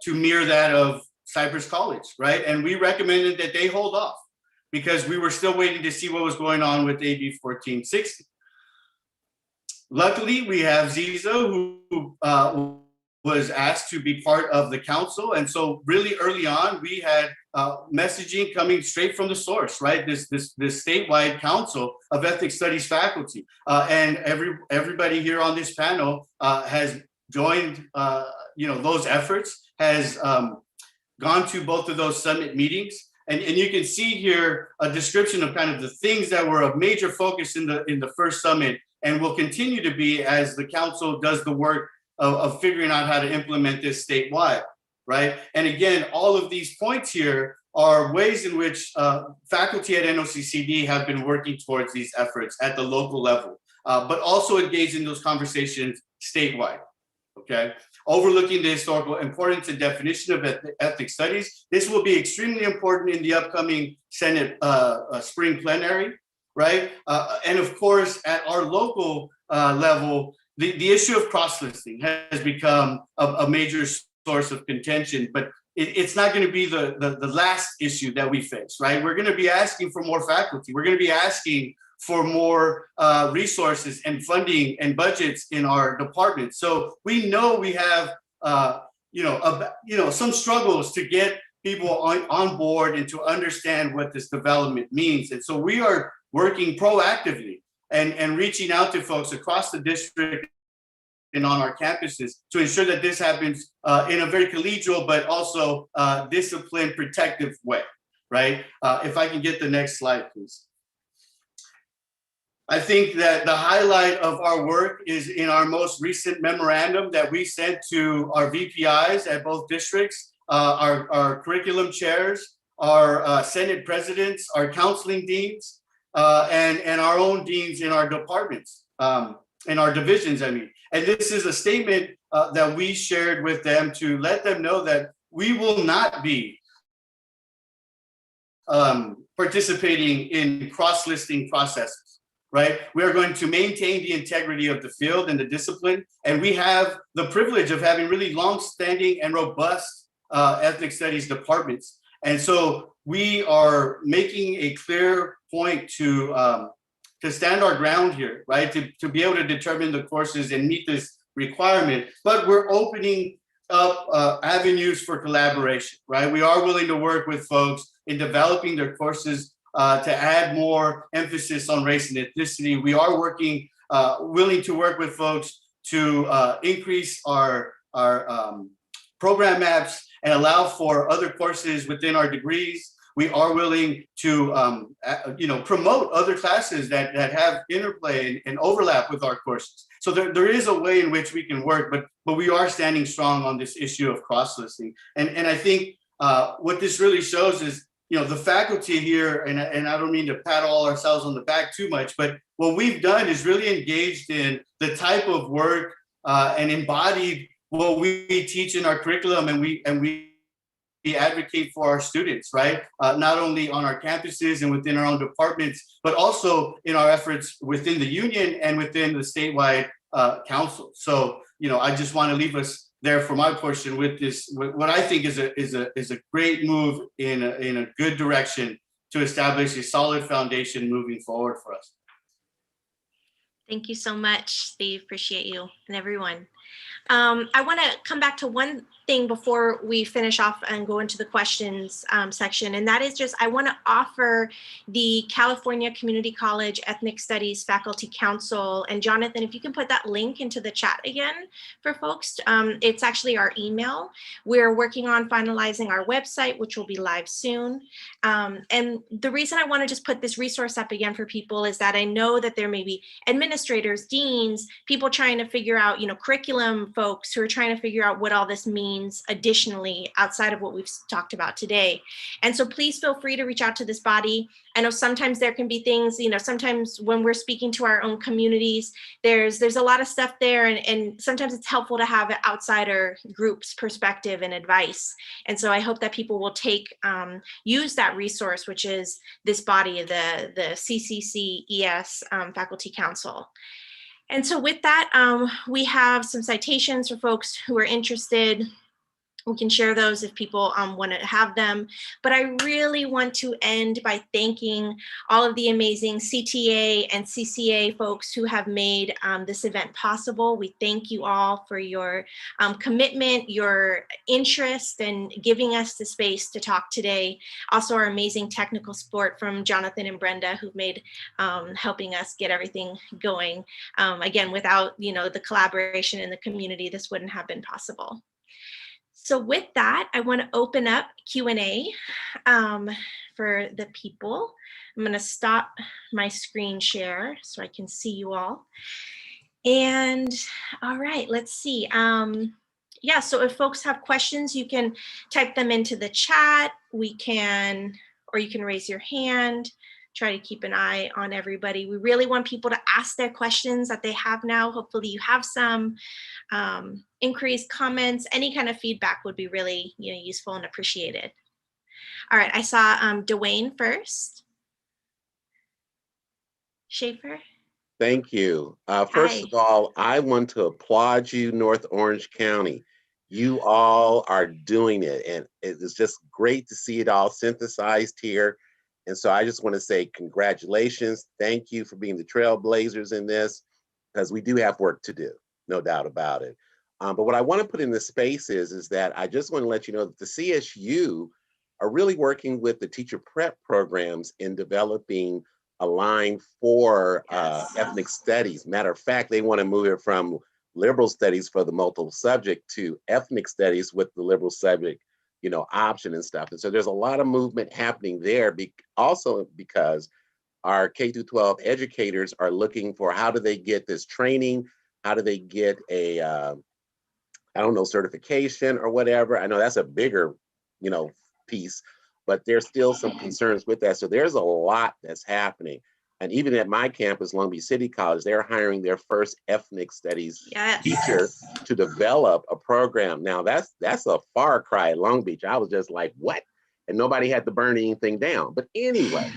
to mirror that of Cypress College, right? And we recommended that they hold off because we were still waiting to see what was going on with AB 1460. Luckily, we have Ziza, who was asked to be part of the council. And so really early on, we had messaging coming straight from the source, right? This statewide council of ethnic studies faculty. And everybody here on this panel has joined those efforts, has gone to both of those summit meetings. And you can see here a description of kind of the things that were of major focus in the first summit and will continue to be as the council does the work of figuring out how to implement this statewide, right? And again, all of these points here are ways in which faculty at NOCCD have been working towards these efforts at the local level, but also engaged in those conversations statewide, okay? Overlooking the historical importance and definition of ethnic studies. This will be extremely important in the upcoming Senate spring plenary, right? And of course, at our local level, the issue of cross-listing has become a major source of contention, but it's not going to be the last issue that we face, right? We're going to be asking for more faculty. We're going to be asking for more resources and funding and budgets in our department. So we know we have, some struggles to get people on board and to understand what this development means. And so we are working proactively and reaching out to folks across the district and on our campuses to ensure that this happens in a very collegial, but also disciplined, protective way, right? If I can get the next slide, please. I think that the highlight of our work is in our most recent memorandum that we sent to our VPIs at both districts, our curriculum chairs, our Senate presidents, our counseling deans, and our own deans in our departments, in our divisions, I mean. And this is a statement that we shared with them to let them know that we will not be participating in cross-listing processes. Right? We are going to maintain the integrity of the field and the discipline. And we have the privilege of having really long-standing and robust ethnic studies departments. And so we are making a clear point to stand our ground here, right? To be able to determine the courses and meet this requirement, but we're opening up avenues for collaboration, right? We are willing to work with folks in developing their courses to add more emphasis on race and ethnicity. We are willing to work with folks to increase our program maps and allow for other courses within our degrees. We are willing to promote other classes that have interplay and overlap with our courses. So there is a way in which we can work, but we are standing strong on this issue of cross-listing. And I think what this really shows is, the faculty here, and I don't mean to pat all ourselves on the back too much, but what we've done is really engaged in the type of work and embodied what we teach in our curriculum, and we advocate for our students, right? Not only on our campuses and within our own departments, but also in our efforts within the union and within the statewide council. So, I just want to leave us there for my portion with this, what I think is a great move in a good direction to establish a solid foundation moving forward for us. Thank you so much, Steve. Appreciate you and everyone. I want to come back to one thing before we finish off and go into the questions section, and that is just I want to offer the California Community College Ethnic Studies Faculty Council, and Jonathan, if you can put that link into the chat again for folks, it's actually our email. We're working on finalizing our website, which will be live soon. And the reason I want to just put this resource up again for people is that I know that there may be administrators, deans, people trying to figure out, curriculum folks who are trying to figure out what all this means additionally outside of what we've talked about today. And so please feel free to reach out to this body. I know sometimes there can be things, sometimes when we're speaking to our own communities, there's a lot of stuff there, and sometimes it's helpful to have an outsider group's perspective and advice. And so I hope that people will use that resource, which is this body of the CCCES Faculty Council. And so with that, we have some citations for folks who are interested. We can share those if people want to have them. But I really want to end by thanking all of the amazing CTA and CCA folks who have made this event possible. We thank you all for your commitment, your interest, and giving us the space to talk today. Also, our amazing technical support from Jonathan and Brenda, who've made helping us get everything going. Again, without the collaboration in the community, this wouldn't have been possible. So with that, I want to open up Q&A for the people. I'm going to stop my screen share so I can see you all. And all right, let's see. Yeah, so if folks have questions, you can type them into the chat. Or you can raise your hand. Try to keep an eye on everybody. We really want people to ask their questions that they have now. Hopefully you have some inquiries, comments, any kind of feedback would be really useful and appreciated. All right, I saw Dwayne first. Schaefer. Thank you. First of all, I want to applaud you, North Orange County. You all are doing it, and it's just great to see it all synthesized here. And so I just want to say congratulations. Thank you for being the trailblazers in this, because we do have work to do, no doubt about it. But what I want to put in the space is that I just want to let you know that the CSU are really working with the teacher prep programs in developing a line for ethnic studies. Matter of fact, they want to move it from liberal studies for the multiple subject to ethnic studies with the liberal subject option and stuff. And so there's a lot of movement happening there, also because our K-12 educators are looking for how do they get this training, how do they get a, certification or whatever. I know that's a bigger, piece, but there's still some concerns with that. So there's a lot that's happening. And even at my campus, Long Beach City College, they're hiring their first ethnic studies teacher to develop a program. Now that's a far cry at Long Beach. I was just like, what? And nobody had to burn anything down. But anyway,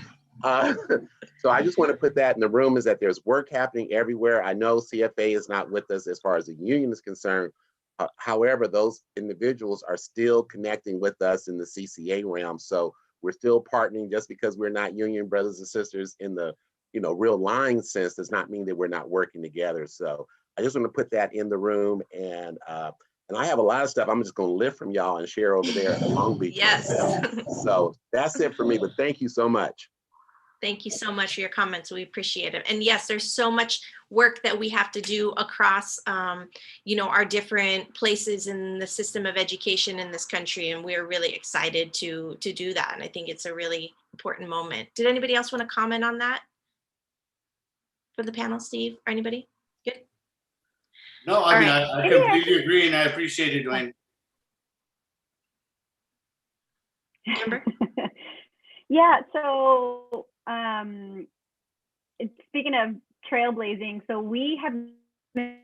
so I just want to put that in the room, is that there's work happening everywhere. I know CFA is not with us as far as the union is concerned. However, those individuals are still connecting with us in the CCA realm. So we're still partnering. Just because we're not union brothers and sisters in the real line sense does not mean that we're not working together. So I just want to put that in the room. And I have a lot of stuff I'm just going to lift from y'all and share over there at Long Beach. Yes. So that's it for me, but thank you so much. Thank you so much for your comments. We appreciate it. And yes, there's so much work that we have to do across, our different places in the system of education in this country. And we're really excited to do that. And I think it's a really important moment. Did anybody else want to comment on that for the panel, Steve, or anybody? Good. No, I completely agree, and I appreciate it, Dwayne. Amber? Yeah, so speaking of trailblazing, so we have been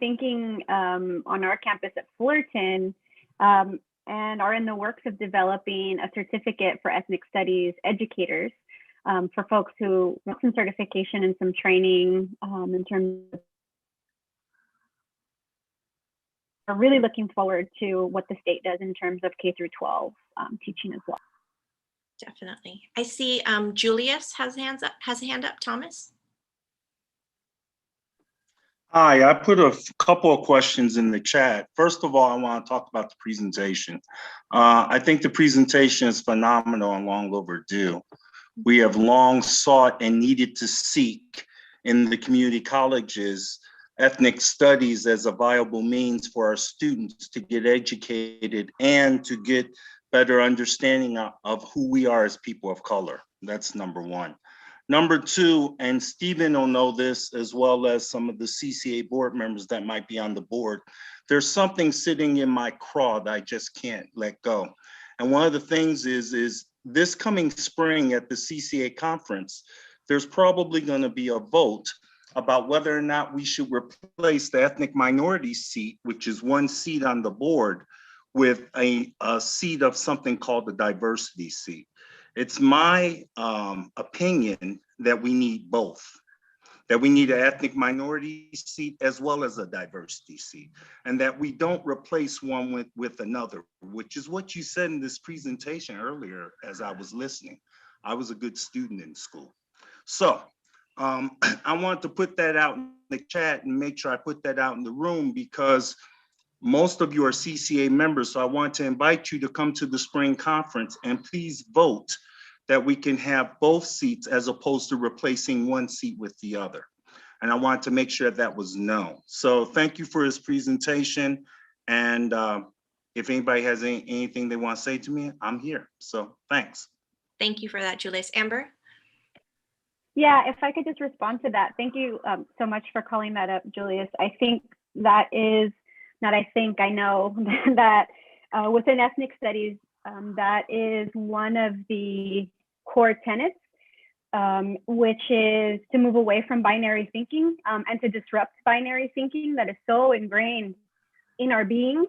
thinking on our campus at Fullerton and are in the works of developing a certificate for ethnic studies educators for folks who want some certification and some training in terms of. We're really looking forward to what the state does in terms of K through 12 teaching as well. Definitely. I see Julius has a hand up. Thomas? Hi, I put a couple of questions in the chat. First of all, I want to talk about the presentation. I think the presentation is phenomenal and long overdue. We have long sought and needed to seek in the community colleges ethnic studies as a viable means for our students to get educated and to get better understanding of who we are as people of color. That's number one. Number two, and Stephen will know this as well as some of the CCA board members that might be on the board, there's something sitting in my craw that I just can't let go. And one of the things is this coming spring at the CCA conference, there's probably going to be a vote about whether or not we should replace the ethnic minority seat, which is one seat on the board, with a seat of something called the diversity seat. It's my opinion that we need both, that we need an ethnic minority seat as well as a diversity seat, and that we don't replace one with another, which is what you said in this presentation earlier as I was listening. I was a good student in school. So I want to put that out in the chat and make sure I put that out in the room because most of you are CCA members, so I want to invite you to come to the spring conference and please vote that we can have both seats as opposed to replacing one seat with the other. And I wanted to make sure that was known. So thank you for his presentation. And if anybody has anything they want to say to me, I'm here. So thanks. Thank you for that, Julius. Amber? Yeah, if I could just respond to that. Thank you so much for calling that up, Julius. I think that is, I know that within ethnic studies, that is one of the core tenets, which is to move away from binary thinking and to disrupt binary thinking that is so ingrained in our being.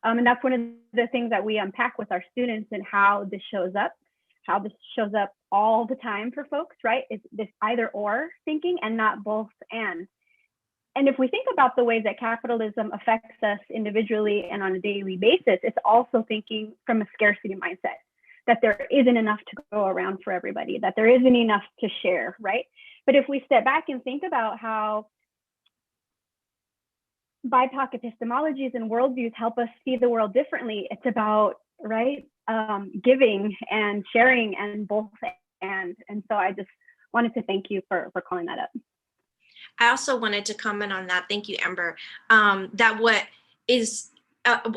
And that's one of the things that we unpack with our students and how this shows up all the time for folks, right? It's this either or thinking and not both and. And if we think about the ways that capitalism affects us individually and on a daily basis, it's also thinking from a scarcity mindset, that there isn't enough to go around for everybody, that there isn't enough to share, right? But if we step back and think about how BIPOC epistemologies and worldviews help us see the world differently, it's about, right, giving and sharing and both and so I just wanted to thank you for calling that up. I also wanted to comment on that. Thank you, Amber. That what is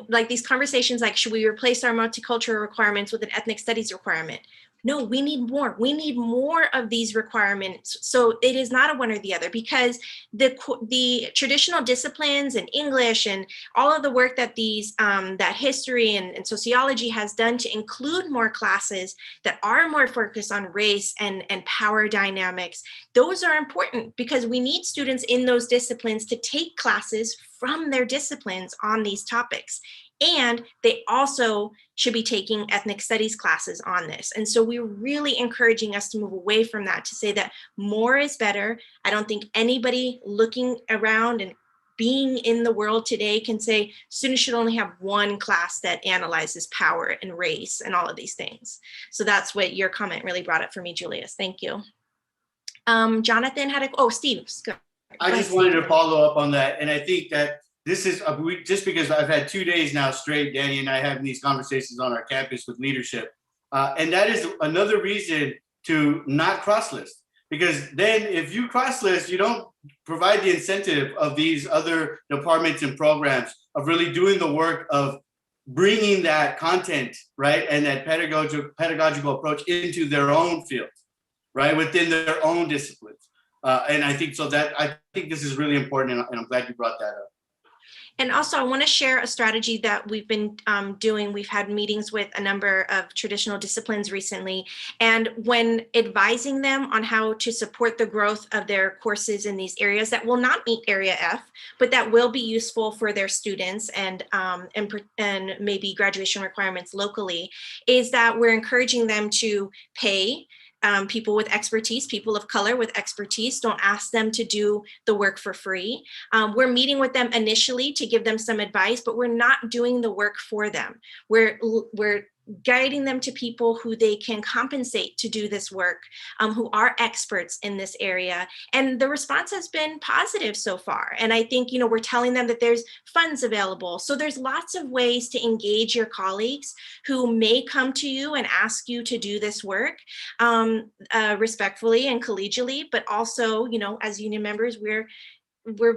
like these conversations, like, should we replace our multicultural requirements with an ethnic studies requirement? No, we need more. We need more of these requirements. So it is not a one or the other, because the traditional disciplines and English and all of the work that these that history and sociology has done to include more classes that are more focused on race and power dynamics, those are important because we need students in those disciplines to take classes from their disciplines on these topics. And they also should be taking ethnic studies classes on this. And so we're really encouraging us to move away from that, to say that more is better. I don't think anybody looking around and being in the world today can say students should only have one class that analyzes power and race and all of these things. So that's what your comment really brought up for me, Julius. Thank you. Jonathan had Steve. I just wanted to follow up on that. And I think that this is, just because I've had 2 days now straight, Danny and I having these conversations on our campus with leadership. And that is another reason to not cross-list. Because then if you cross-list, you don't provide the incentive of these other departments and programs of really doing the work of bringing that content, right, and that pedagogical approach into their own fields, right, within their own disciplines. And I think I think this is really important, and I'm glad you brought that up. And also, I want to share a strategy that we've been doing. We've had meetings with a number of traditional disciplines recently, and when advising them on how to support the growth of their courses in these areas that will not meet Area F, but that will be useful for their students and maybe graduation requirements locally, is that we're encouraging them to pay people with expertise, people of color with expertise. Don't ask them to do the work for free. We're meeting with them initially to give them some advice, but we're not doing the work for them. We're guiding them to people who they can compensate to do this work, who are experts in this area. And the response has been positive so far. And I think, we're telling them that there's funds available. So there's lots of ways to engage your colleagues who may come to you and ask you to do this work respectfully and collegially, but also, as union members, we're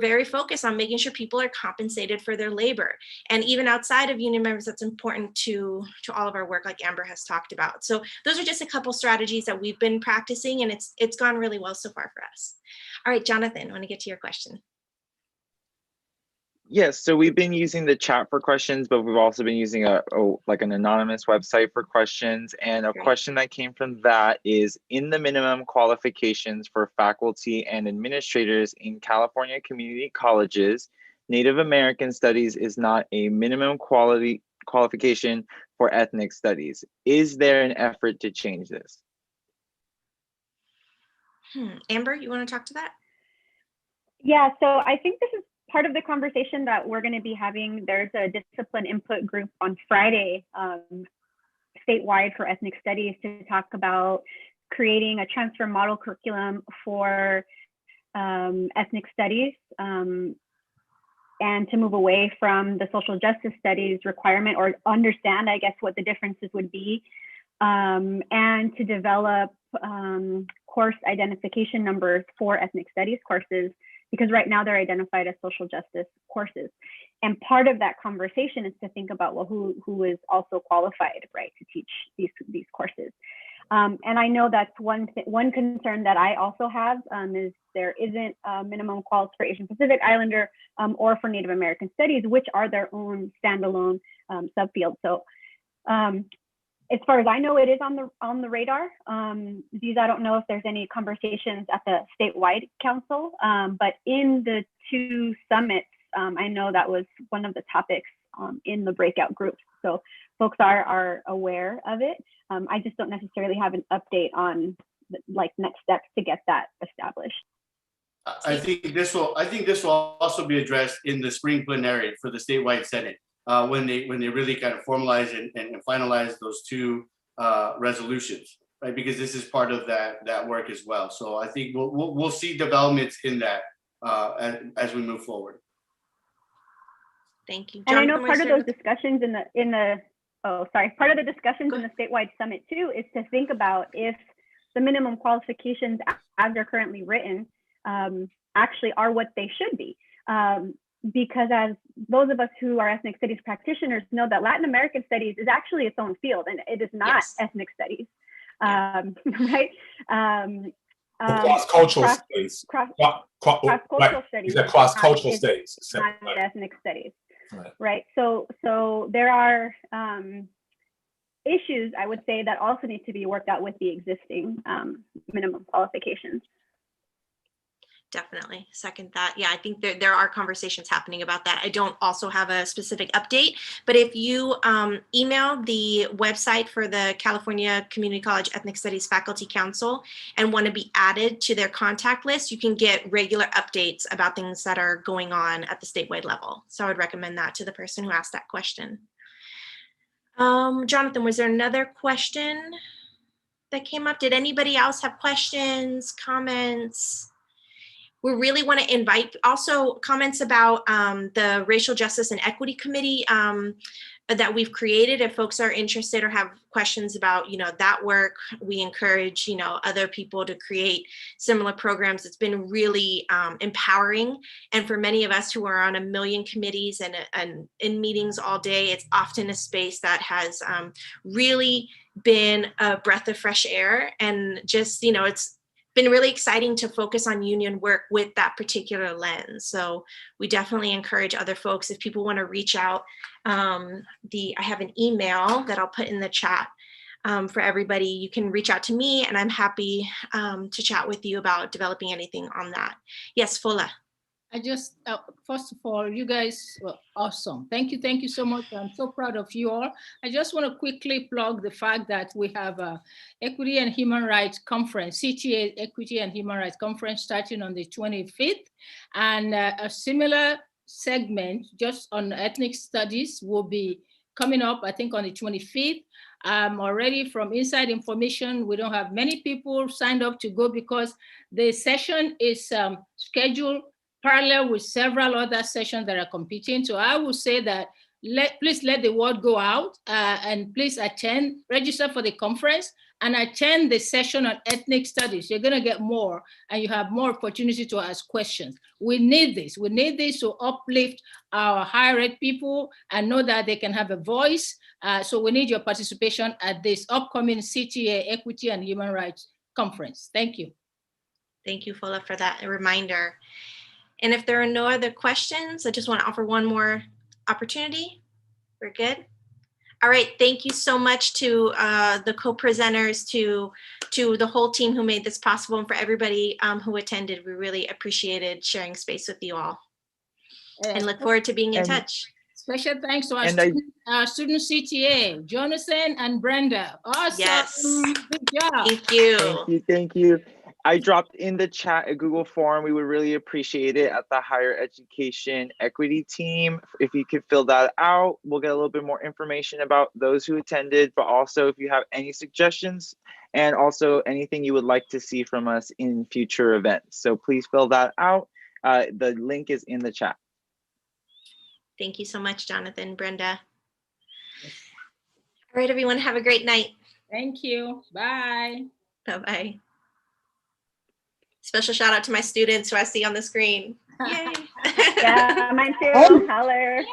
very focused on making sure people are compensated for their labor. And even outside of union members, that's important to all of our work, like Amber has talked about. So those are just a couple strategies that we've been practicing, and it's gone really well so far for us. All right, Jonathan, I want to get to your question. Yes, so we've been using the chat for questions, but we've also been using like an anonymous website for questions. And a question that came from that is, in the minimum qualifications for faculty and administrators in California community colleges, Native American studies is not a minimum qualification for ethnic studies. Is there an effort to change this? Amber, you want to talk to that? Yeah, so I think this is part of the conversation that we're going to be having. There's a discipline input group on Friday statewide for ethnic studies to talk about creating a transfer model curriculum for ethnic studies and to move away from the social justice studies requirement, or understand, I guess, what the differences would be, and to develop course identification numbers for ethnic studies courses, because right now they're identified as social justice courses. And part of that conversation is to think about, well, who is also qualified, right, to teach these courses. And I know that's one concern that I also have, is there isn't a minimum quals for Asian Pacific Islander or for Native American studies, which are their own standalone subfields. So as far as I know, it is on the radar. These, I don't know if there's any conversations at the statewide council, but in the 2 summits, I know that was one of the topics in the breakout groups. So folks are aware of it. I just don't necessarily have an update on like next steps to get that established. I think this will also be addressed in the spring plenary for the statewide Senate. When they really kind of formalize and finalize those 2 resolutions, right? Because this is part of that work as well. So I think we'll see developments in that as we move forward. Thank you. And I know part of those discussions in the part of the discussions in the statewide summit too is to think about if the minimum qualifications as they're currently written actually are what they should be. Because as those of us who are ethnic studies practitioners know, that Latin American studies is actually its own field, and it is not ethnic studies, right? Cross-cultural studies. Cross-cultural studies. Cross-cultural studies. Not ethnic studies, right? So there are issues, I would say, that also need to be worked out with the existing minimum qualifications. Definitely second that. Yeah, I think there are conversations happening about that. I don't also have a specific update, but if you email the website for the California Community College Ethnic Studies Faculty Council and want to be added to their contact list, you can get regular updates about things that are going on at the statewide level. So I would recommend that to the person who asked that question. Jonathan, was there another question that came up? Did anybody else have questions, comments? We really want to invite also comments about the Racial Justice and Equity Committee that we've created. If folks are interested or have questions about, that work, we encourage, other people to create similar programs. It's been really empowering. And for many of us who are on a million committees and in meetings all day, it's often a space that has really been a breath of fresh air. And just, it's been really exciting to focus on union work with that particular lens. So we definitely encourage other folks, if people want to reach out, I have an email that I'll put in the chat for everybody. You can reach out to me and I'm happy to chat with you about developing anything on that. Yes, Fola. I just, first of all, you guys were awesome. Thank you so much. I'm so proud of you all. I just want to quickly plug the fact that we have a Equity and Human Rights Conference, CTA Equity and Human Rights Conference starting on the 25th. And a similar segment just on ethnic studies will be coming up, I think, on the 25th. Already from Inside Information, we don't have many people signed up to go because the session is scheduled parallel with several other sessions that are competing. So I would say that please let the word go out and please register for the conference and attend the session on ethnic studies. You're gonna get more and you have more opportunity to ask questions. We need this. We need this to uplift our higher ed people and know that they can have a voice. So we need your participation at this upcoming CTA Equity and Human Rights Conference. Thank you. Thank you, Fola, for that reminder. And if there are no other questions, I just want to offer one more opportunity. We're good. All right. Thank you so much to the co-presenters, to the whole team who made this possible, and for everybody who attended. We really appreciated sharing space with you all and look forward to being in touch. Special thanks to our student CTA, Jonathan and Brenda. Awesome. Yes. Good job. Thank you. Thank you. Thank you. I dropped in the chat a Google form. We would really appreciate it at the Higher Education Equity team. If you could fill that out, we'll get a little bit more information about those who attended, but also if you have any suggestions and also anything you would like to see from us in future events. So please fill that out. The link is in the chat. Thank you so much, Jonathan, Brenda. All right, everyone, have a great night. Thank you. Bye. Bye-bye. Special shout out to my students who I see on the screen. Yay. Yeah, mine too. Holler.